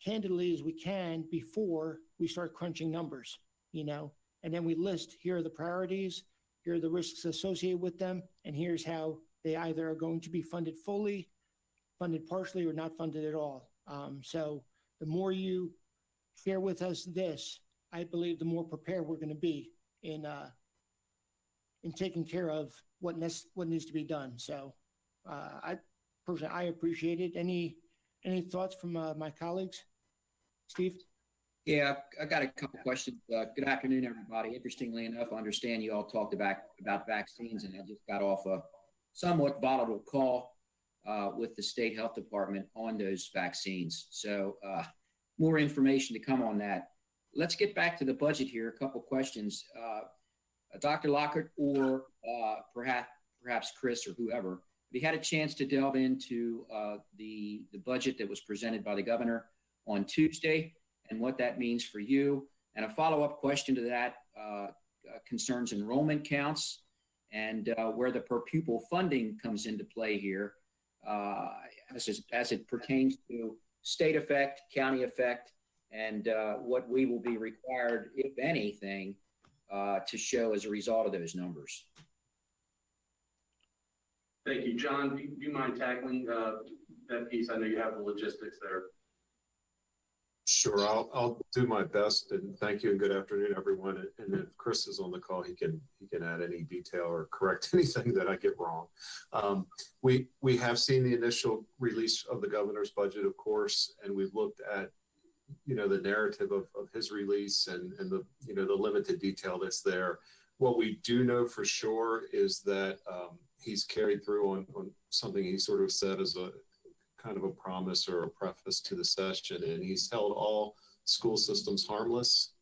candidly as we can before we start crunching numbers, and then we list, here are the priorities, here are the risks associated with them, and here's how they either are going to be funded fully, funded partially, or not funded at all. So the more you share with us this, I believe the more prepared we're going to be in taking care of what needs to be done. So I appreciate it. Any thoughts from my colleagues? Steve? Yeah, I got a couple questions. Good afternoon, everybody. Interestingly enough, I understand you all talked about vaccines, and I just got off a somewhat volatile call with the state health department on those vaccines. So more information to come on that. Let's get back to the budget here. A couple questions. Dr. Lockhart, or perhaps Chris or whoever, have you had a chance to delve into the budget that was presented by the governor on Tuesday and what that means for you? And a follow-up question to that concerns enrollment counts and where the per pupil funding comes into play here as it pertains to state effect, county effect, and what we will be required, if anything, to show as a result of those numbers. Thank you. John, do you mind tackling that piece? I know you have the logistics there. Sure, I'll do my best, and thank you and good afternoon, everyone. And if Chris is on the call, he can add any detail or correct anything that I get wrong. We have seen the initial release of the governor's budget, of course, and we've looked at the narrative of his release and the the limited detail that's there. What we do know for sure is that he's carried through on something he sort of said as a kind of a promise or a preface to the session, and he's held all school systems harmless.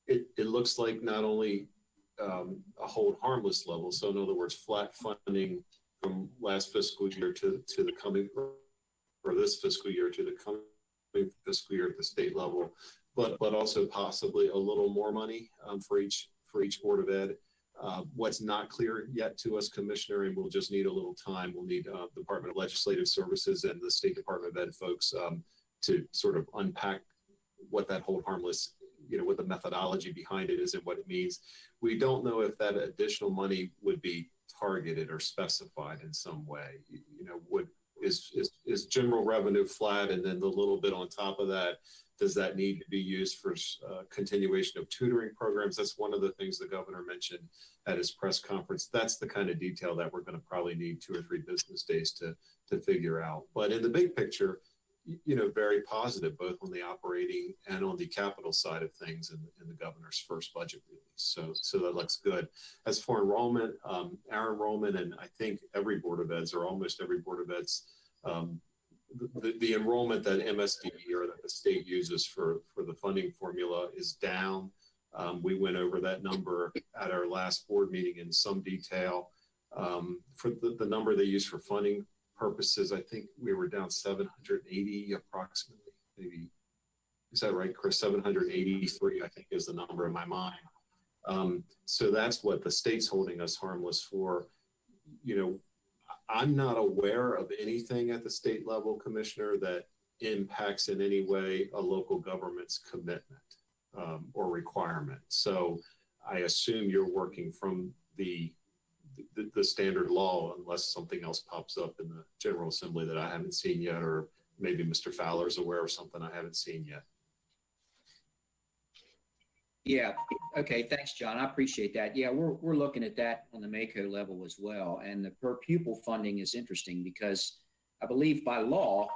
It looks like not only a hold harmless level, so in other words, flat funding from last fiscal year to the coming, or this fiscal year to the coming fiscal year at the state level, but also possibly a little more money for each Board of Ed. What's not clear yet to us, Commissioner, and we'll just need a little time, we'll need Department of Legislative Services and the State Department of Ed folks to sort of unpack what that hold harmless, what the methodology behind it is and what it means. We don't know if that additional money would be targeted or specified in some way. Is general revenue flat, and then the little bit on top of that, does that need to be used for continuation of tutoring programs? That's one of the things the governor mentioned at his press conference. That's the kind of detail that we're going to probably need 2 or 3 business days to figure out. But in the big picture, very positive, both on the operating and on the capital side of things in the governor's first budget release. So that looks good. As for enrollment, our enrollment, and I think every Board of Ed's, or almost every Board of Ed's, the enrollment that MSDE or that the state uses for the funding formula is down. We went over that number at our last board meeting in some detail. For the number they use for funding purposes, I think we were down 780 approximately, maybe. Is that right, Chris? 783, I think, is the number in my mind. So that's what the state's holding us harmless for. I'm not aware of anything at the state level, Commissioner, that impacts in any way a local government's commitment or requirement. So I assume you're working from the standard law unless something else pops up in the General Assembly that I haven't seen yet, or maybe Mr. Fowler's aware of something I haven't seen yet. Yeah, okay, thanks, John. I appreciate that. Yeah, we're looking at that on the MACO level as well. And the per pupil funding is interesting because I believe by law,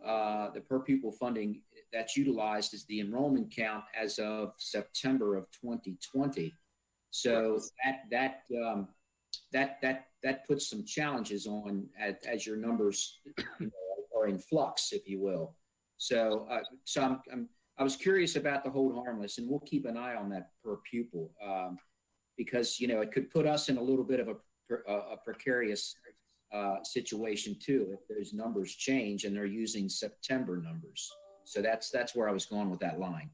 the per pupil funding that's utilized is the enrollment count as of September of 2020. So that puts some challenges on as your numbers are in flux, if you will. So I was curious about the hold harmless, and we'll keep an eye on that per pupil because it could put us in a little bit of a precarious situation too if those numbers change and they're using September numbers. So that's where I was going with that line.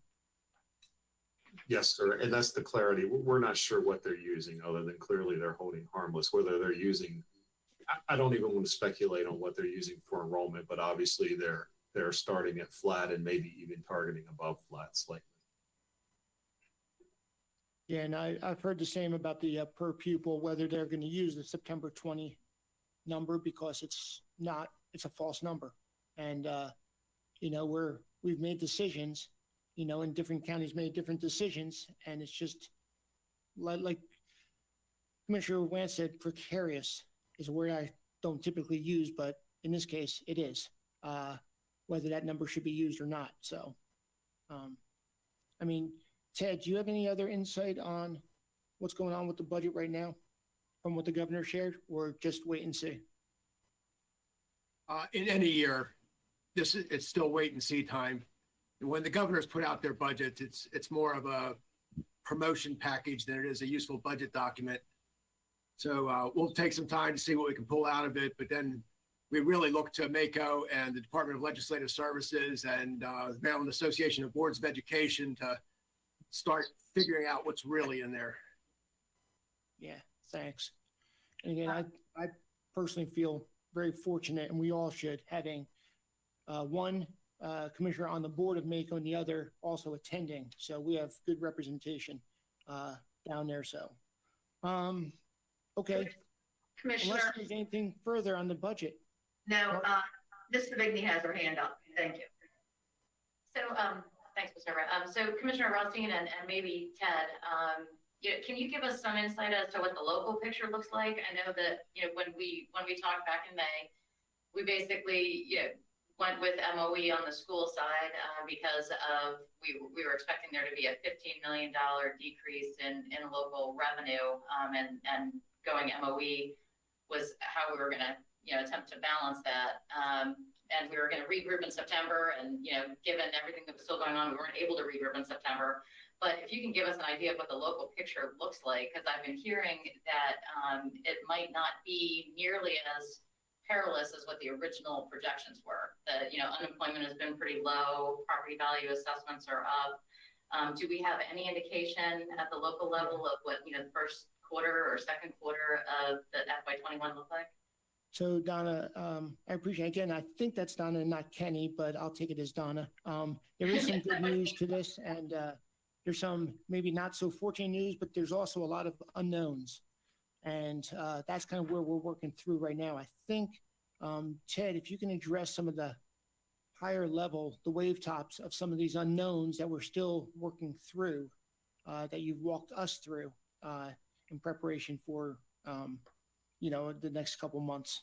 Yes, sir. And that's the clarity. We're not sure what they're using other than clearly they're holding harmless. Whether they're using, I don't even want to speculate on what they're using for enrollment, but obviously they're starting at flat and maybe even targeting above flat slightly. Yeah, and I've heard the same about the per pupil, whether they're going to use the September 20 number because it's a false number. And, we've made decisions, and different counties made different decisions. And it's just like Commissioner Wance said, precarious is a word I don't typically use, but in this case, it is. Whether that number should be used or not. So, Ted, do you have any other insight on what's going on with the budget right now from what the governor shared, or just wait and see? In any year, it's still wait and see time. When the governors put out their budget, it's more of a promotion package than it is a useful budget document. So we'll take some time to see what we can pull out of it, but then we really look to MACO and the Department of Legislative Services and the Maryland Association of Boards of Education to start figuring out what's really in there. Yeah, thanks. And again, I personally feel very fortunate, and we all should, having one commissioner on the board of MACO and the other also attending. So we have good representation down there. So, okay. Commissioner, Unless there's anything further on the budget. no, Ms. Savigny has her hand up. Thank you. So, thanks, Ms. Everett. So Commissioner Rothstein and maybe Ted, can you give us some insight as to what the local picture looks like? I know that, when we talked back in May, we basically, went with MOE on the school side because of we were expecting there to be a $15 million decrease in local revenue, and going MOE was how we were going to attempt to balance that. And we were going to regroup in September, and given everything that was still going on, we weren't able to regroup in September. But if you can give us an idea of what the local picture looks like, because I've been hearing that it might not be nearly as perilous as what the original projections were. That unemployment has been pretty low, property value assessments are up. Do we have any indication at the local level of what the first quarter or second quarter of the FY21 look like? So Donna, I appreciate, again, I think that's Donna, not Kenny, but I'll take it as Donna. There is some good news to this, and there's some maybe not so fortunate news, but there's also a lot of unknowns. And that's kind of where we're working through right now. I think, Ted, if you can address some of the higher level, the wave tops of some of these unknowns that we're still working through, that you've walked us through in preparation for the next couple months.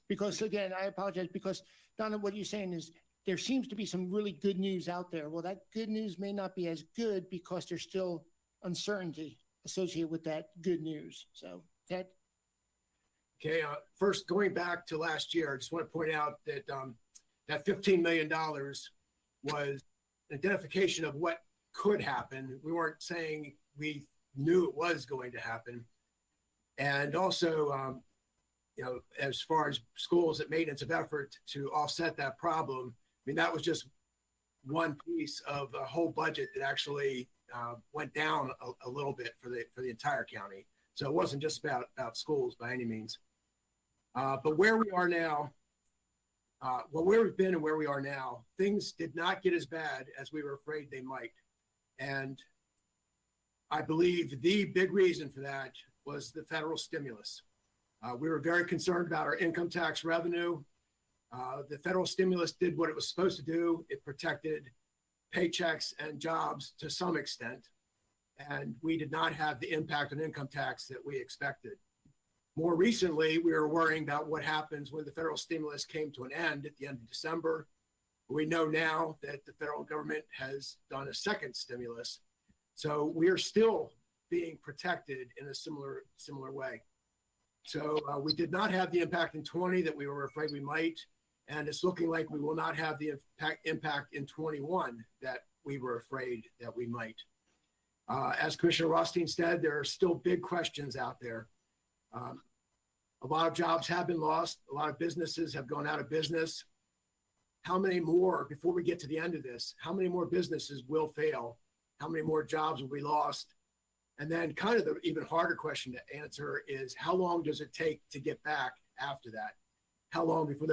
Because again, I apologize, because Donna, what you're saying is there seems to be some really good news out there. Well, that good news may not be as good because there's still uncertainty associated with that good news. So, Ted? Okay, first, going back to last year, I just want to point out that that $15 million was an identification of what could happen. We weren't saying we knew it was going to happen. And also, as far as schools that made its effort to offset that problem, that was just one piece of a whole budget that actually went down a little bit for the entire county. So it wasn't just about schools by any means. But where we are now, well, where we've been and where we are now, things did not get as bad as we were afraid they might. And I believe the big reason for that was the federal stimulus. We were very concerned about our income tax revenue. The federal stimulus did what it was supposed to do. It protected paychecks and jobs to some extent. And we did not have the impact on income tax that we expected. More recently, we were worrying about what happens when the federal stimulus came to an end at the end of December. We know now that the federal government has done a second stimulus. So we are still being protected in a similar way. So we did not have the impact in 20 that we were afraid we might. And it's looking like we will not have the impact in 21 that we were afraid that we might. As Commissioner Rothstein said, there are still big questions out there. A lot of jobs have been lost. A lot of businesses have gone out of business. How many more, before we get to the end of this, how many more businesses will fail? How many more jobs will be lost? And then kind of the even harder question to answer is how long does it take to get back after that? How long before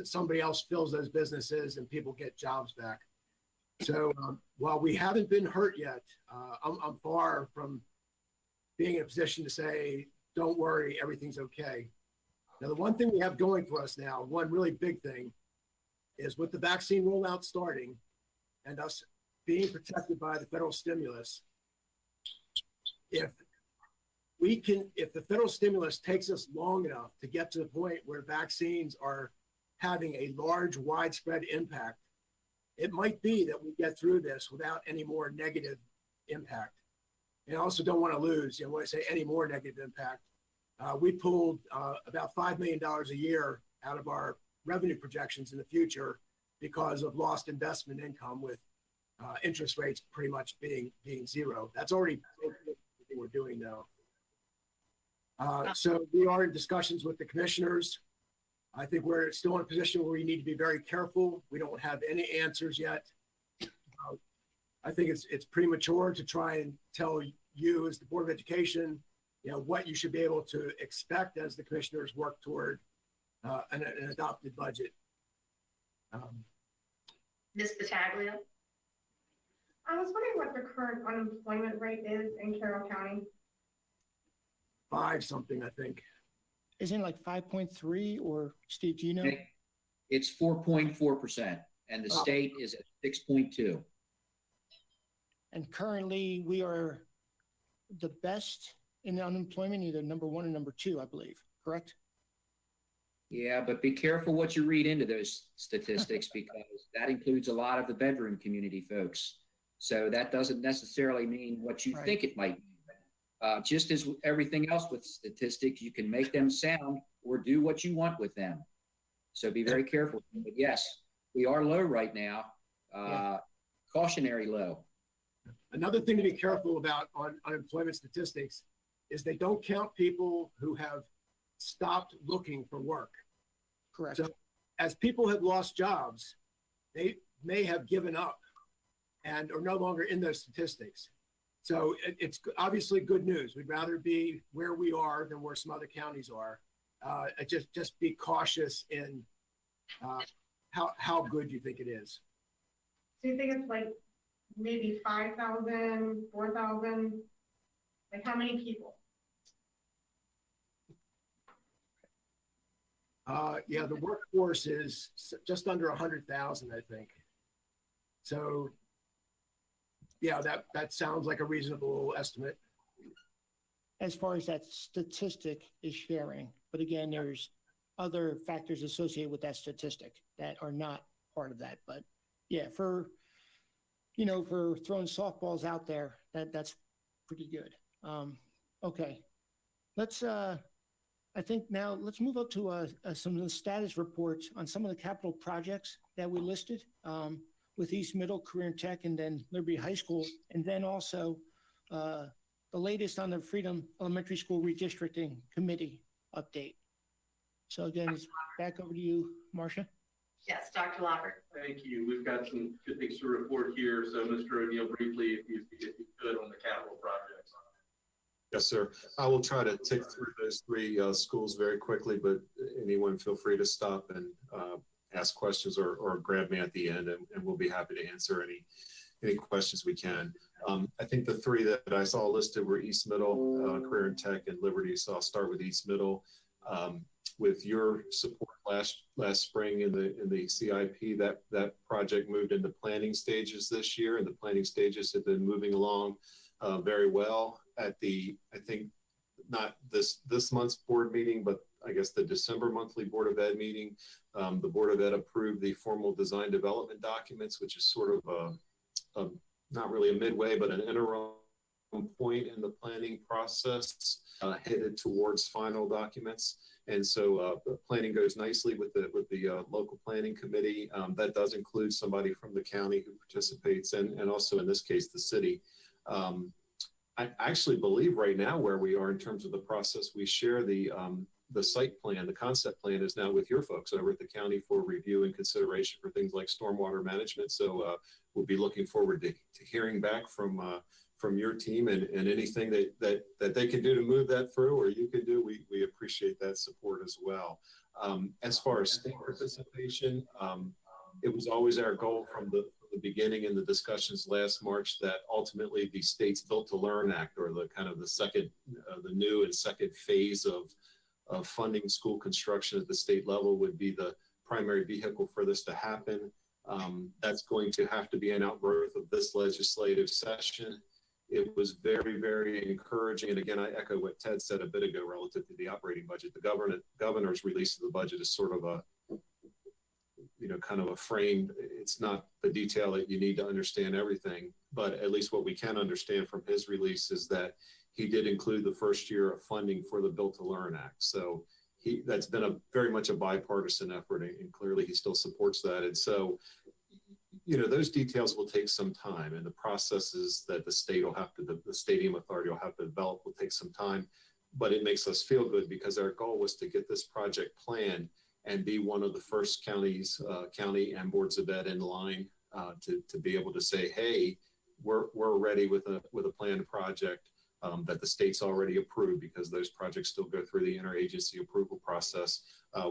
somebody else fills those businesses and people get jobs back? So while we haven't been hurt yet, I'm far from being in a position to say, don't worry, everything's okay. Now, the one thing we have going for us now, one really big thing, is with the vaccine rollout starting and us being protected by the federal stimulus, if the federal stimulus takes us long enough to get to the point where vaccines are having a large, widespread impact, it might be that we get through this without any more negative impact. And I also don't want to lose, when I say any more negative impact, we pulled about $5 million a year out of our revenue projections in the future because of lost investment income with interest rates pretty much being zero. That's already what we're doing now. So we are in discussions with the commissioners. I think we're still in a position where we need to be very careful. We don't have any answers yet. I think it's premature to try and tell you as the Board of Education, what you should be able to expect as the commissioners work toward an adopted budget. Ms. Battaglia? I was wondering what the current unemployment rate is in Carroll County. 5 something, I think. Isn't it like 5.3 or Steve, do you know? It's 4.4%, and the state is at 6.2. And currently we are the best in unemployment, either number 1 or number 2, I believe, correct? Yeah, but be careful what you read into those statistics because that includes a lot of the bedroom community folks. So that doesn't necessarily mean what you think it might mean. Just as everything else with statistics, you can make them sound or do what you want with them. So be very careful. But yes, we are low right now, cautionary low. Another thing to be careful about on unemployment statistics is they don't count people who have stopped looking for work. Correct. So as people have lost jobs, they may have given up and are no longer in those statistics. So it's obviously good news. We'd rather be where we are than where some other counties are. Just be cautious in how good you think it is. So you think it's like maybe 5,000, 4,000? Like how many people? Yeah, the workforce is just under 100,000, I think. So yeah, that sounds like a reasonable estimate. As far as that statistic is sharing, but again, there's other factors associated with that statistic that are not part of that. But yeah, for throwing softballs out there, that's pretty good. Okay, I think now let's move up to some of the status reports on some of the capital projects that we listed with East Middle Career and Tech and then Liberty High School, and then also the latest on the Freedom Elementary School Redistricting Committee update. So again, it's back over to you, Marcia. Yes, Dr. Lockhart. Thank you. We've got some good things to report here. So Mr. O'Neill, briefly, if you could on the capital projects. Yes, sir. I will try to tick through those 3 schools very quickly, but anyone feel free to stop and ask questions or grab me at the end, and we'll be happy to answer any questions we can. I think the three that I saw listed were East Middle, Career and Tech, and Liberty. So I'll start with East Middle. With your support last spring in the CIP, that project moved into planning stages this year, and the planning stages have been moving along very well. At the, I think, not this month's board meeting, but I guess the December monthly Board of Ed meeting, the Board of Ed approved the formal design development documents, which is sort of a not really a midway, but an interim point in the planning process, headed towards final documents. And so the planning goes nicely with the local planning committee. That does include somebody from the county who participates, and also in this case, the city. I actually believe right now where we are in terms of the process, we share the site plan, the concept plan is now with your folks over at the county for review and consideration for things like stormwater management. So we'll be looking forward to hearing back from your team and anything that they can do to move that through, or you can do. We appreciate that support as well. As far as state participation, it was always our goal from the beginning in the discussions last March that ultimately the state's Built to Learn Act, or the kind of the second, the new and second phase of funding school construction at the state level, would be the primary vehicle for this to happen. That's going to have to be an outgrowth of this legislative session. It was very, very encouraging. And again, I echo what Ted said a bit ago relative to the operating budget. The governor's release of the budget is sort of a, kind of a frame. It's not the detail that you need to understand everything, but at least what we can understand from his release is that he did include the first year of funding for the Built to Learn Act. So that's been very much a bipartisan effort, and clearly he still supports that. And so, those details will take some time, and the processes that the Stadium Authority will have to develop will take some time, but it makes us feel good because our goal was to get this project planned and be one of the first county and boards of ed in line to be able to say, hey, we're ready with a planned project that the state's already approved, because those projects still go through the interagency approval process.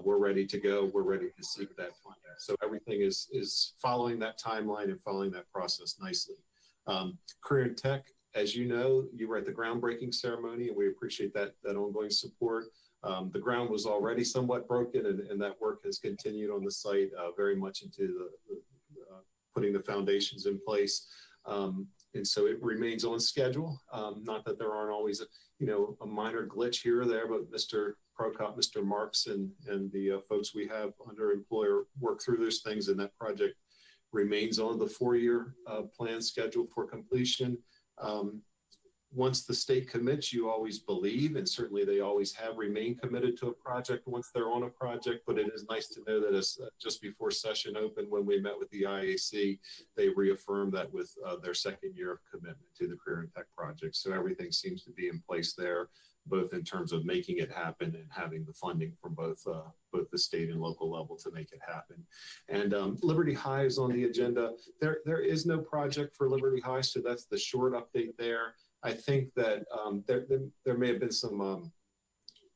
We're ready to go. We're ready to seek that funding. So everything is following that timeline and following that process nicely. Career and Tech, as you know, you were at the groundbreaking ceremony, and we appreciate that ongoing support. The ground was already somewhat broken, and that work has continued on the site very much into the putting the foundations in place. And so it remains on schedule. Not that there aren't always a minor glitch here or there, but Mr. Prokop, Mr. Marks, and the folks we have under employer work through those things, and that project remains on the 4-year plan schedule for completion. Once the state commits, you always believe, and certainly they always have remained committed to a project once they're on a project, but it is nice to know that just before session opened, when we met with the IAC, they reaffirmed that with their second year of commitment to the Career and Tech project. So everything seems to be in place there, both in terms of making it happen and having the funding from both the state and local level to make it happen. And Liberty High is on the agenda. There is no project for Liberty High, so that's the short update there. I think that there may have been some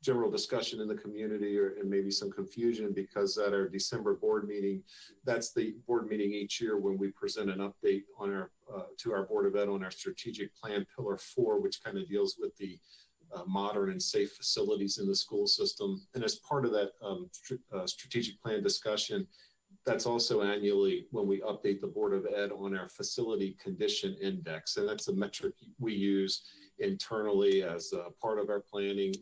general discussion in the community and maybe some confusion, because at our December board meeting, that's the board meeting each year when we present an update on our to our Board of Ed on our strategic plan pillar 4, which kind of deals with the modern and safe facilities in the school system. And as part of that strategic plan discussion, that's also annually when we update the Board of Ed on our facility condition index. And that's a metric we use internally as part of our planning.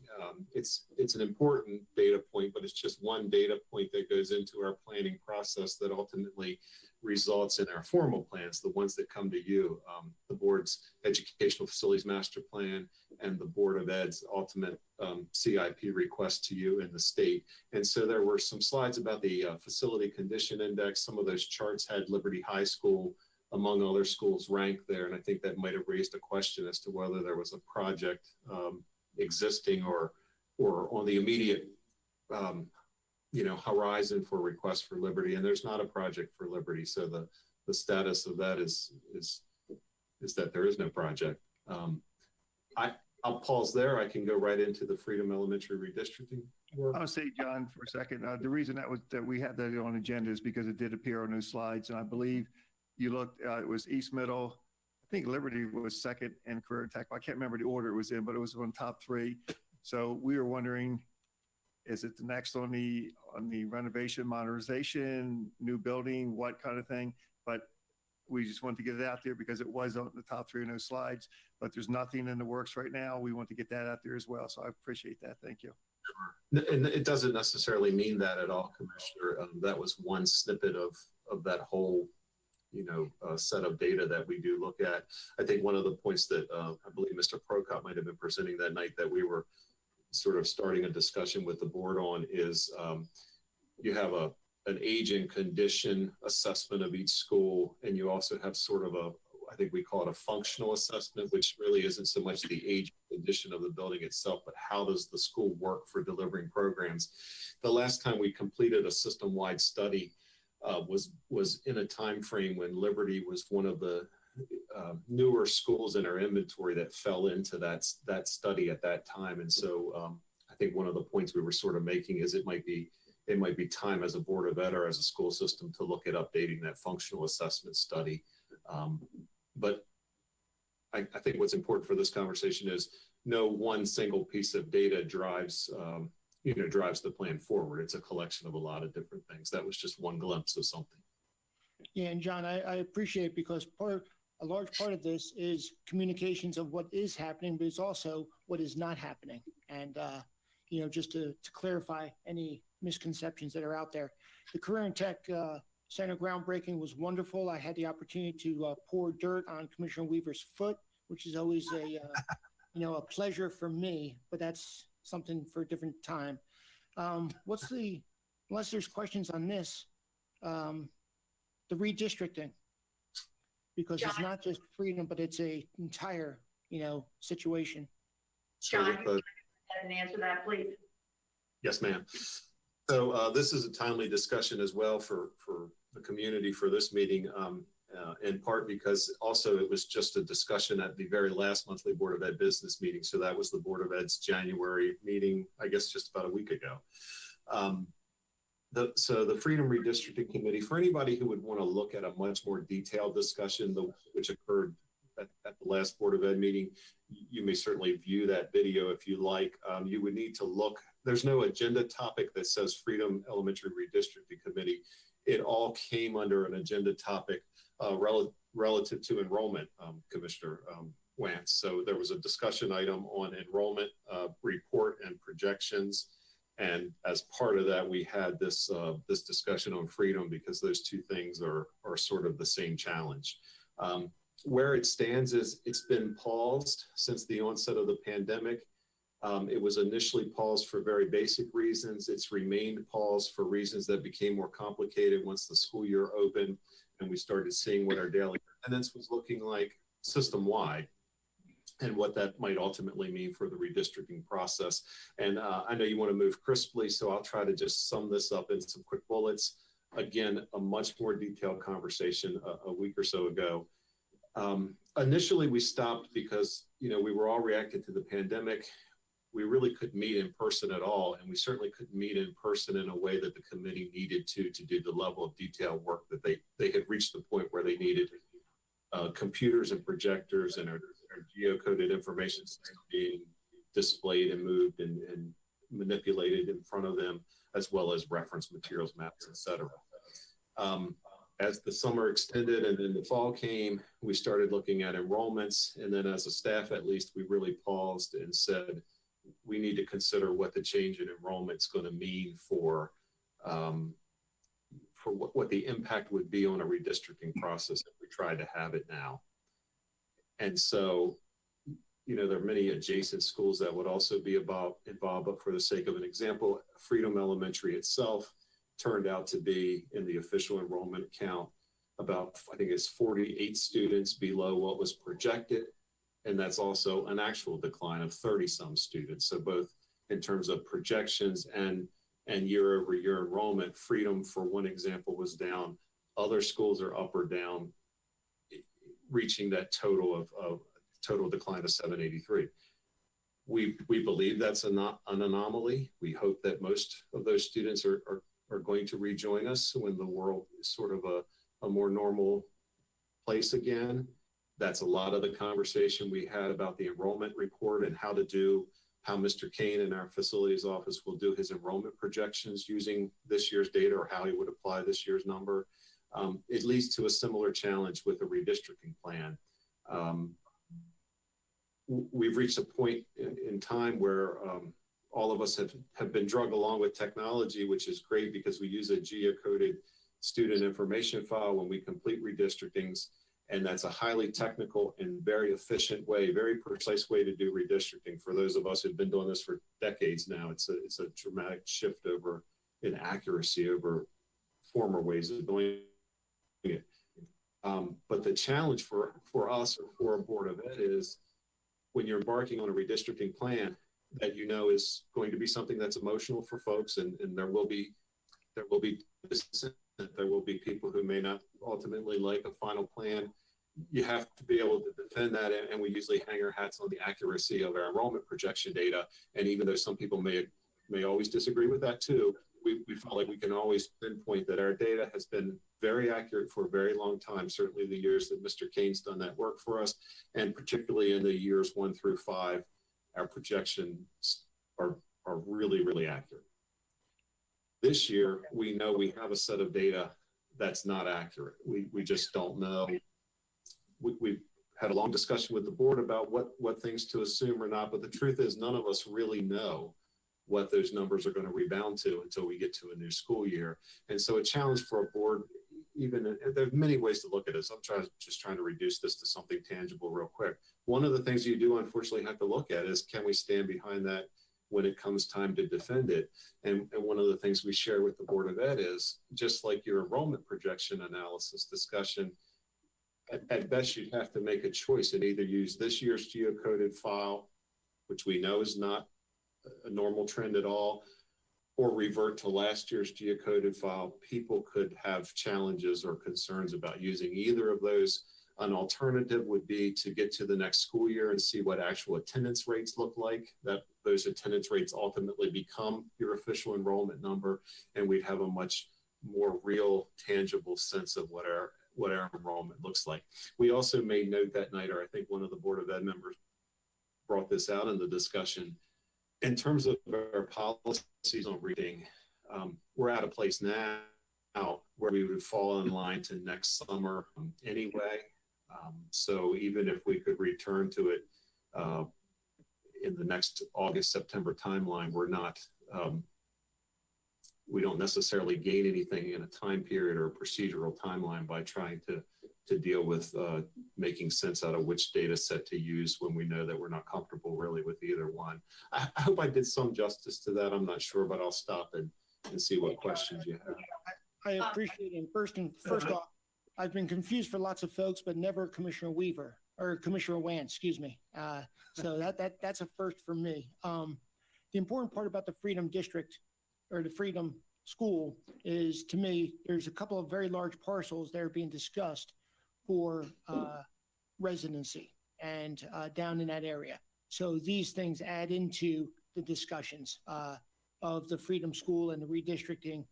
It's an important data point, but it's just one data point that goes into our planning process that ultimately results in our formal plans, the ones that come to you, the board's educational facilities master plan and the Board of Ed's ultimate CIP request to you in the state. And so there were some slides about the facility condition index. Some of those charts had Liberty High School, among other schools, ranked there. And I think that might have raised a question as to whether there was a project existing or on the immediate horizon for requests for Liberty. And there's not a project for Liberty. So the status of that is that there is no project. I'll pause there. I can go right into the Freedom Elementary redistricting work. I'll say, John, for a second, the reason that we had that on agenda is because it did appear on those slides. And I believe you looked, it was East Middle. I think Liberty was second and Career Tech. I can't remember the order it was in, but it was on top three. So we were wondering, is it the next on the renovation, modernization, new building, what kind of thing? But we just wanted to get it out there because it was on the top three in those slides, but there's nothing in the works right now. We want to get that out there as well. So I appreciate that. Thank you. And it doesn't necessarily mean that at all, Commissioner. That was one snippet of that whole, set of data that we do look at. I think one of the points that I believe Mr. Prokop might have been presenting that night that we were sort of starting a discussion with the board on is you have an age and condition assessment of each school, and you also have sort of I think we call it a functional assessment, which really isn't so much the age and condition of the building itself, but how does the school work for delivering programs. The last time we completed a system-wide study was in a time frame when Liberty was one of the newer schools in our inventory that fell into that study at that time. And so I think one of the points we were sort of making is it might be time as a Board of Ed or as a school system to look at updating that functional assessment study. But I think what's important for this conversation is no one single piece of data drives the plan forward. It's a collection of a lot of different things. That was just one glimpse of something. Yeah, and John, I appreciate because a large part of this is communications of what is happening, but it's also what is not happening. And, just to clarify any misconceptions that are out there. The Career and Tech Center groundbreaking was wonderful. I had the opportunity to pour dirt on Commissioner Weaver's foot, which is always a pleasure for me, but that's something for a different time. Unless there's questions on this, the redistricting, because it's not just Freedom, but it's a entire, situation. John, you can go ahead and answer that, please. Yes, ma'am. So this is a timely discussion as well for the community for this meeting, in part because also it was just a discussion at the very last monthly Board of Ed business meeting. So that was the Board of Ed's January meeting, I guess just about a week ago. So the Freedom Redistricting Committee, for anybody who would want to look at a much more detailed discussion, which occurred at the last Board of Ed meeting, you may certainly view that video if you like. You would need to look. There's no agenda topic that says Freedom Elementary Redistricting Committee. It all came under an agenda topic relative to enrollment, Commissioner Wantz. So there was a discussion item on enrollment report and projections. And as part of that, we had this discussion on Freedom because those two things are sort of the same challenge. Where it stands is it's been paused since the onset of the pandemic. It was initially paused for very basic reasons. It's remained paused for reasons that became more complicated once the school year opened and we started seeing what our daily attendance was looking like system-wide and what that might ultimately mean for the redistricting process. And I know you want to move crisply, so I'll try to just sum this up in some quick bullets. Again, a much more detailed conversation a week or so ago. Initially, we stopped because, we were all reacting to the pandemic. We really couldn't meet in person at all, and we certainly couldn't meet in person in a way that the committee needed to do the level of detailed work that they had reached the point where they needed computers and projectors and our geocoded information system being displayed and moved and manipulated in front of them, as well as reference materials, maps, etc. As the summer extended and then the fall came, we started looking at enrollments, and then as a staff, at least, we really paused and said, we need to consider what the change in enrollment is going to mean for what the impact would be on a redistricting process if we tried to have it now. And so, there are many adjacent schools that would also be involved, but for the sake of an example, Freedom Elementary itself turned out to be, in the official enrollment count, about, I think it's 48 students below what was projected. And that's also an actual decline of 30-some students. So both in terms of projections and year-over-year enrollment, Freedom, for one example, was down. Other schools are up or down, reaching that total decline of 783. We believe that's an anomaly. We hope that most of those students are going to rejoin us when the world is sort of a more normal place again. That's a lot of the conversation we had about the enrollment report and how Mr. Kane in our facilities office will do his enrollment projections using this year's data or how he would apply this year's number. It leads to a similar challenge with a redistricting plan. We've reached a point in time where all of us have been drug along with technology, which is great because we use a geocoded student information file when we complete redistrictings. And that's a highly technical and very efficient way, very precise way to do redistricting. For those of us who've been doing this for decades now, it's a dramatic shift over in accuracy over former ways of doing it. But the challenge for us or for a Board of Ed is when you're embarking on a redistricting plan that you know is going to be something that's emotional for folks, and there will be dissent, there will be people who may not ultimately like a final plan. You have to be able to defend that, and we usually hang our hats on the accuracy of our enrollment projection data. And even though some people may always disagree with that too, we felt like we can always pinpoint that our data has been very accurate for a very long time, certainly the years that Mr. Kane's done that work for us, and particularly in the years 1 through 5, our projections are really, really accurate. This year, we know we have a set of data that's not accurate. We just don't know. We've had a long discussion with the board about what things to assume or not, but the truth is none of us really know what those numbers are going to rebound to until we get to a new school year. And so a challenge for a board, there are many ways to look at this. I'm just trying to reduce this to something tangible real quick. One of the things you do unfortunately have to look at is, can we stand behind that when it comes time to defend it? And one of the things we share with the Board of Ed is, just like your enrollment projection analysis discussion, at best you'd have to make a choice and either use this year's geocoded file, which we know is not a normal trend at all, or revert to last year's geocoded file. People could have challenges or concerns about using either of those. An alternative would be to get to the next school year and see what actual attendance rates look like, that those attendance rates ultimately become your official enrollment number, and we'd have a much more real, tangible sense of what our enrollment looks like. We also made note that night, or I think one of the Board of Ed members brought this out in the discussion, in terms of our policies on reading, we're at a place now where we would fall in line to next summer anyway. So even if we could return to it in the next August, September timeline, we don't necessarily gain anything in a time period or a procedural timeline by trying to deal with making sense out of which data set to use when we know that we're not comfortable really with either one. I hope I did some justice to that. I'm not sure, but I'll stop and see what questions you have. I appreciate it. First off, I've been confused for lots of folks, but never Commissioner Weaver or Commissioner Wan, excuse me. So that's a first for me. The important part about the Freedom District or the Freedom School is, to me, there's a couple of very large parcels that are being discussed for residency and down in that area. So these things add into the discussions of the Freedom School and the redistricting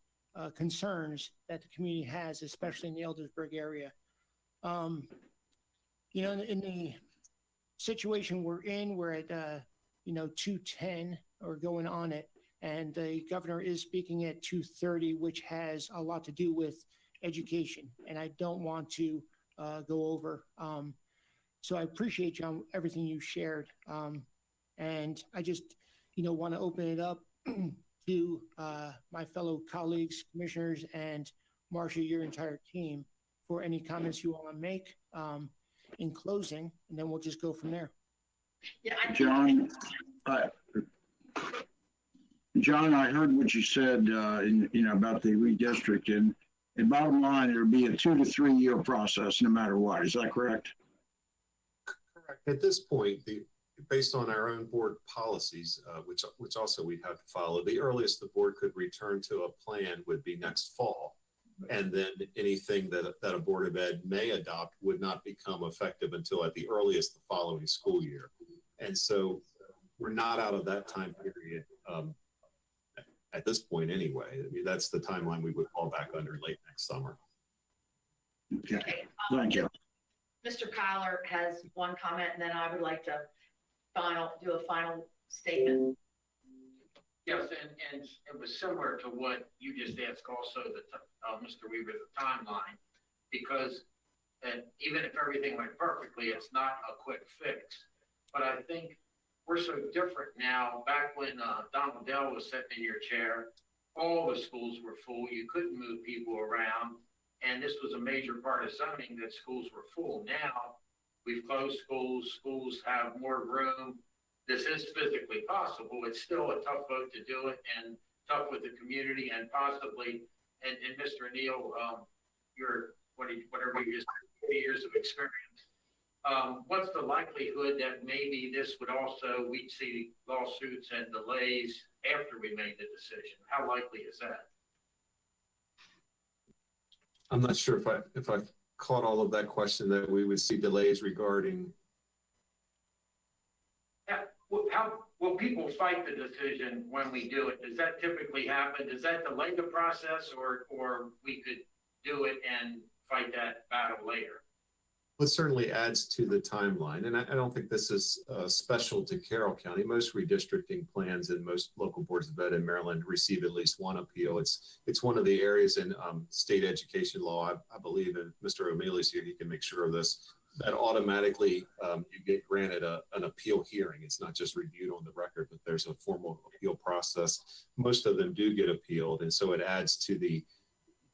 concerns that the community has, especially in the Eldersburg area. You know, in the situation we're in, we're at 210 or going on it, and the governor is speaking at 230, which has a lot to do with education, and I don't want to go over. So I appreciate, John, everything you shared, and I just want to open it up to my fellow colleagues, commissioners, and Marcia, your entire team, for any comments you want to make in closing, and then we'll just go from there. Yeah, John, John, I heard what you said, about the redistricting. And bottom line, it'll be a 2 to 3 year process, no matter what. Is that correct? Correct. At this point, based on our own board policies, which also we'd have to follow, the earliest the board could return to a plan would be next fall. And then anything that a Board of Ed may adopt would not become effective until at the earliest the following school year. And so we're not out of that time period at this point anyway. I mean, that's the timeline we would fall back under late next summer. Okay, Okay, thank you. Mr. Kyler has one comment, and then I would like to do a final statement. Yes, and it was similar to what you just asked also, Mr. Weaver, the timeline, because even if everything went perfectly, it's not a quick fix. But I think we're so different now. Back when Don Liddell was sitting in your chair, all the schools were full. You couldn't move people around. And this was a major part of zoning, that schools were full. Now, we've closed schools. Schools have more room. This is physically possible. It's still a tough vote to do it, and tough with the community, and possibly, and Mr. Neal, whatever you just 40 years of experience. What's the likelihood that maybe this would also, we'd see lawsuits and delays after we made the decision? How likely is that? I'm not sure if I caught all of that question, that we would see delays regarding. How will people fight the decision when we do it? Does that typically happen? Does that delay the process, or we could do it and fight that battle later? Well, it certainly adds to the timeline. And I don't think this is special to Carroll County. Most redistricting plans and most local boards of ed in Maryland receive at least one appeal. It's one of the areas in state education law, I believe, and Mr. O'Malley's here, he can make sure of this, that automatically you get granted an appeal hearing. It's not just reviewed on the record, but there's a formal appeal process. Most of them do get appealed. And so it adds to the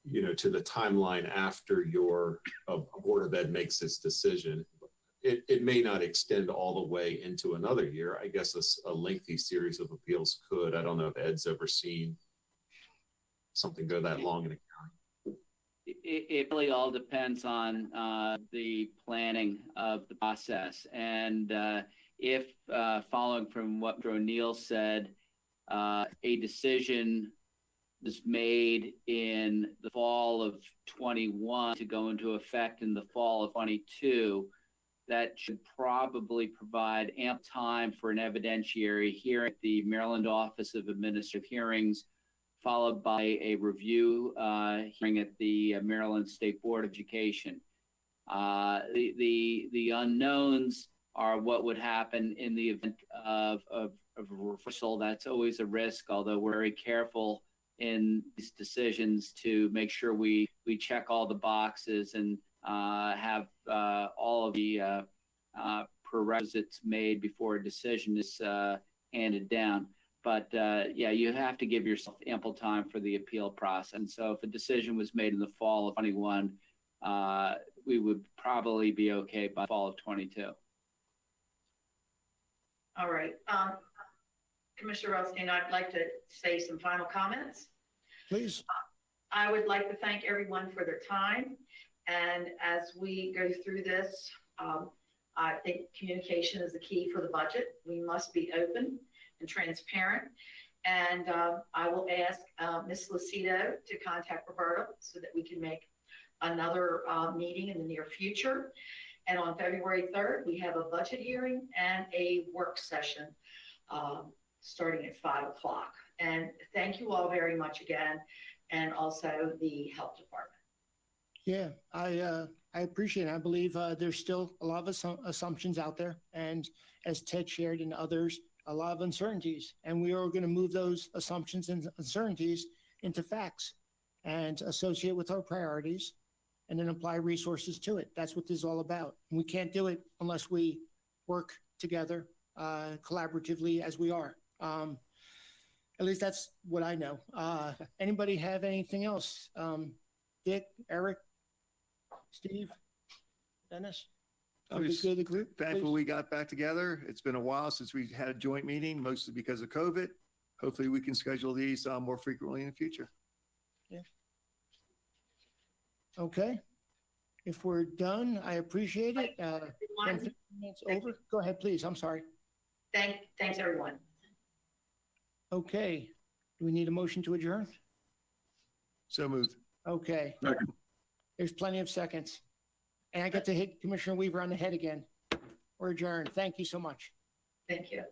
timeline after your Board of Ed makes its decision. It may not extend all the way into another year. I guess a lengthy series of appeals could. I don't know if Ed's ever seen something go that long in a county. It really all depends on the planning of the process. And if, following from what Mr. O'Neill said, a decision was made in the fall of 21 to go into effect in the fall of 22, that should probably provide ample time for an evidentiary hearing at the Maryland Office of Administrative Hearings, followed by a review hearing at the Maryland State Board of Education. The unknowns are what would happen in the event of a reversal. That's always a risk, although we're very careful in these decisions to make sure we check all the boxes and have all of the prerequisites made before a decision is handed down. But yeah, you have to give yourself ample time for the appeal process. And so if a decision was made in the fall of 21, we would probably be okay by fall of 22. All right. Commissioner Rothstein, I'd like to say some final comments. Please. I would like to thank everyone for their time. And as we go through this, I think communication is the key for the budget. We must be open and transparent. And I will ask Ms. Lucido to contact Roberta so that we can make another meeting in the near future. And on February 3rd, we have a budget hearing and a work session starting at 5 o'clock. And thank you all very much again, and also the health department. Yeah, I appreciate it. I believe there's still a lot of assumptions out there. And as Ted shared and others, a lot of uncertainties. And we are going to move those assumptions and uncertainties into facts and associate with our priorities and then apply resources to it. That's what this is all about. And we can't do it unless we work together collaboratively as we are. At least that's what I know. Anybody have anything else? Dick, Eric, Steve, Dennis? Obviously, the group, thankful please. we got back together. It's been a while since we had a joint meeting, mostly because of COVID. Hopefully we can schedule these more frequently in the future. Yeah. Okay. If we're done, I appreciate it. 15 minutes over. Go ahead, please. I'm sorry. Thanks, everyone. Okay. Do we need a motion to adjourn? So moved. Okay. Second. There's plenty of seconds. And I get to hit Commissioner Weaver on the head again. We're adjourned. Thank you so much. Thank you.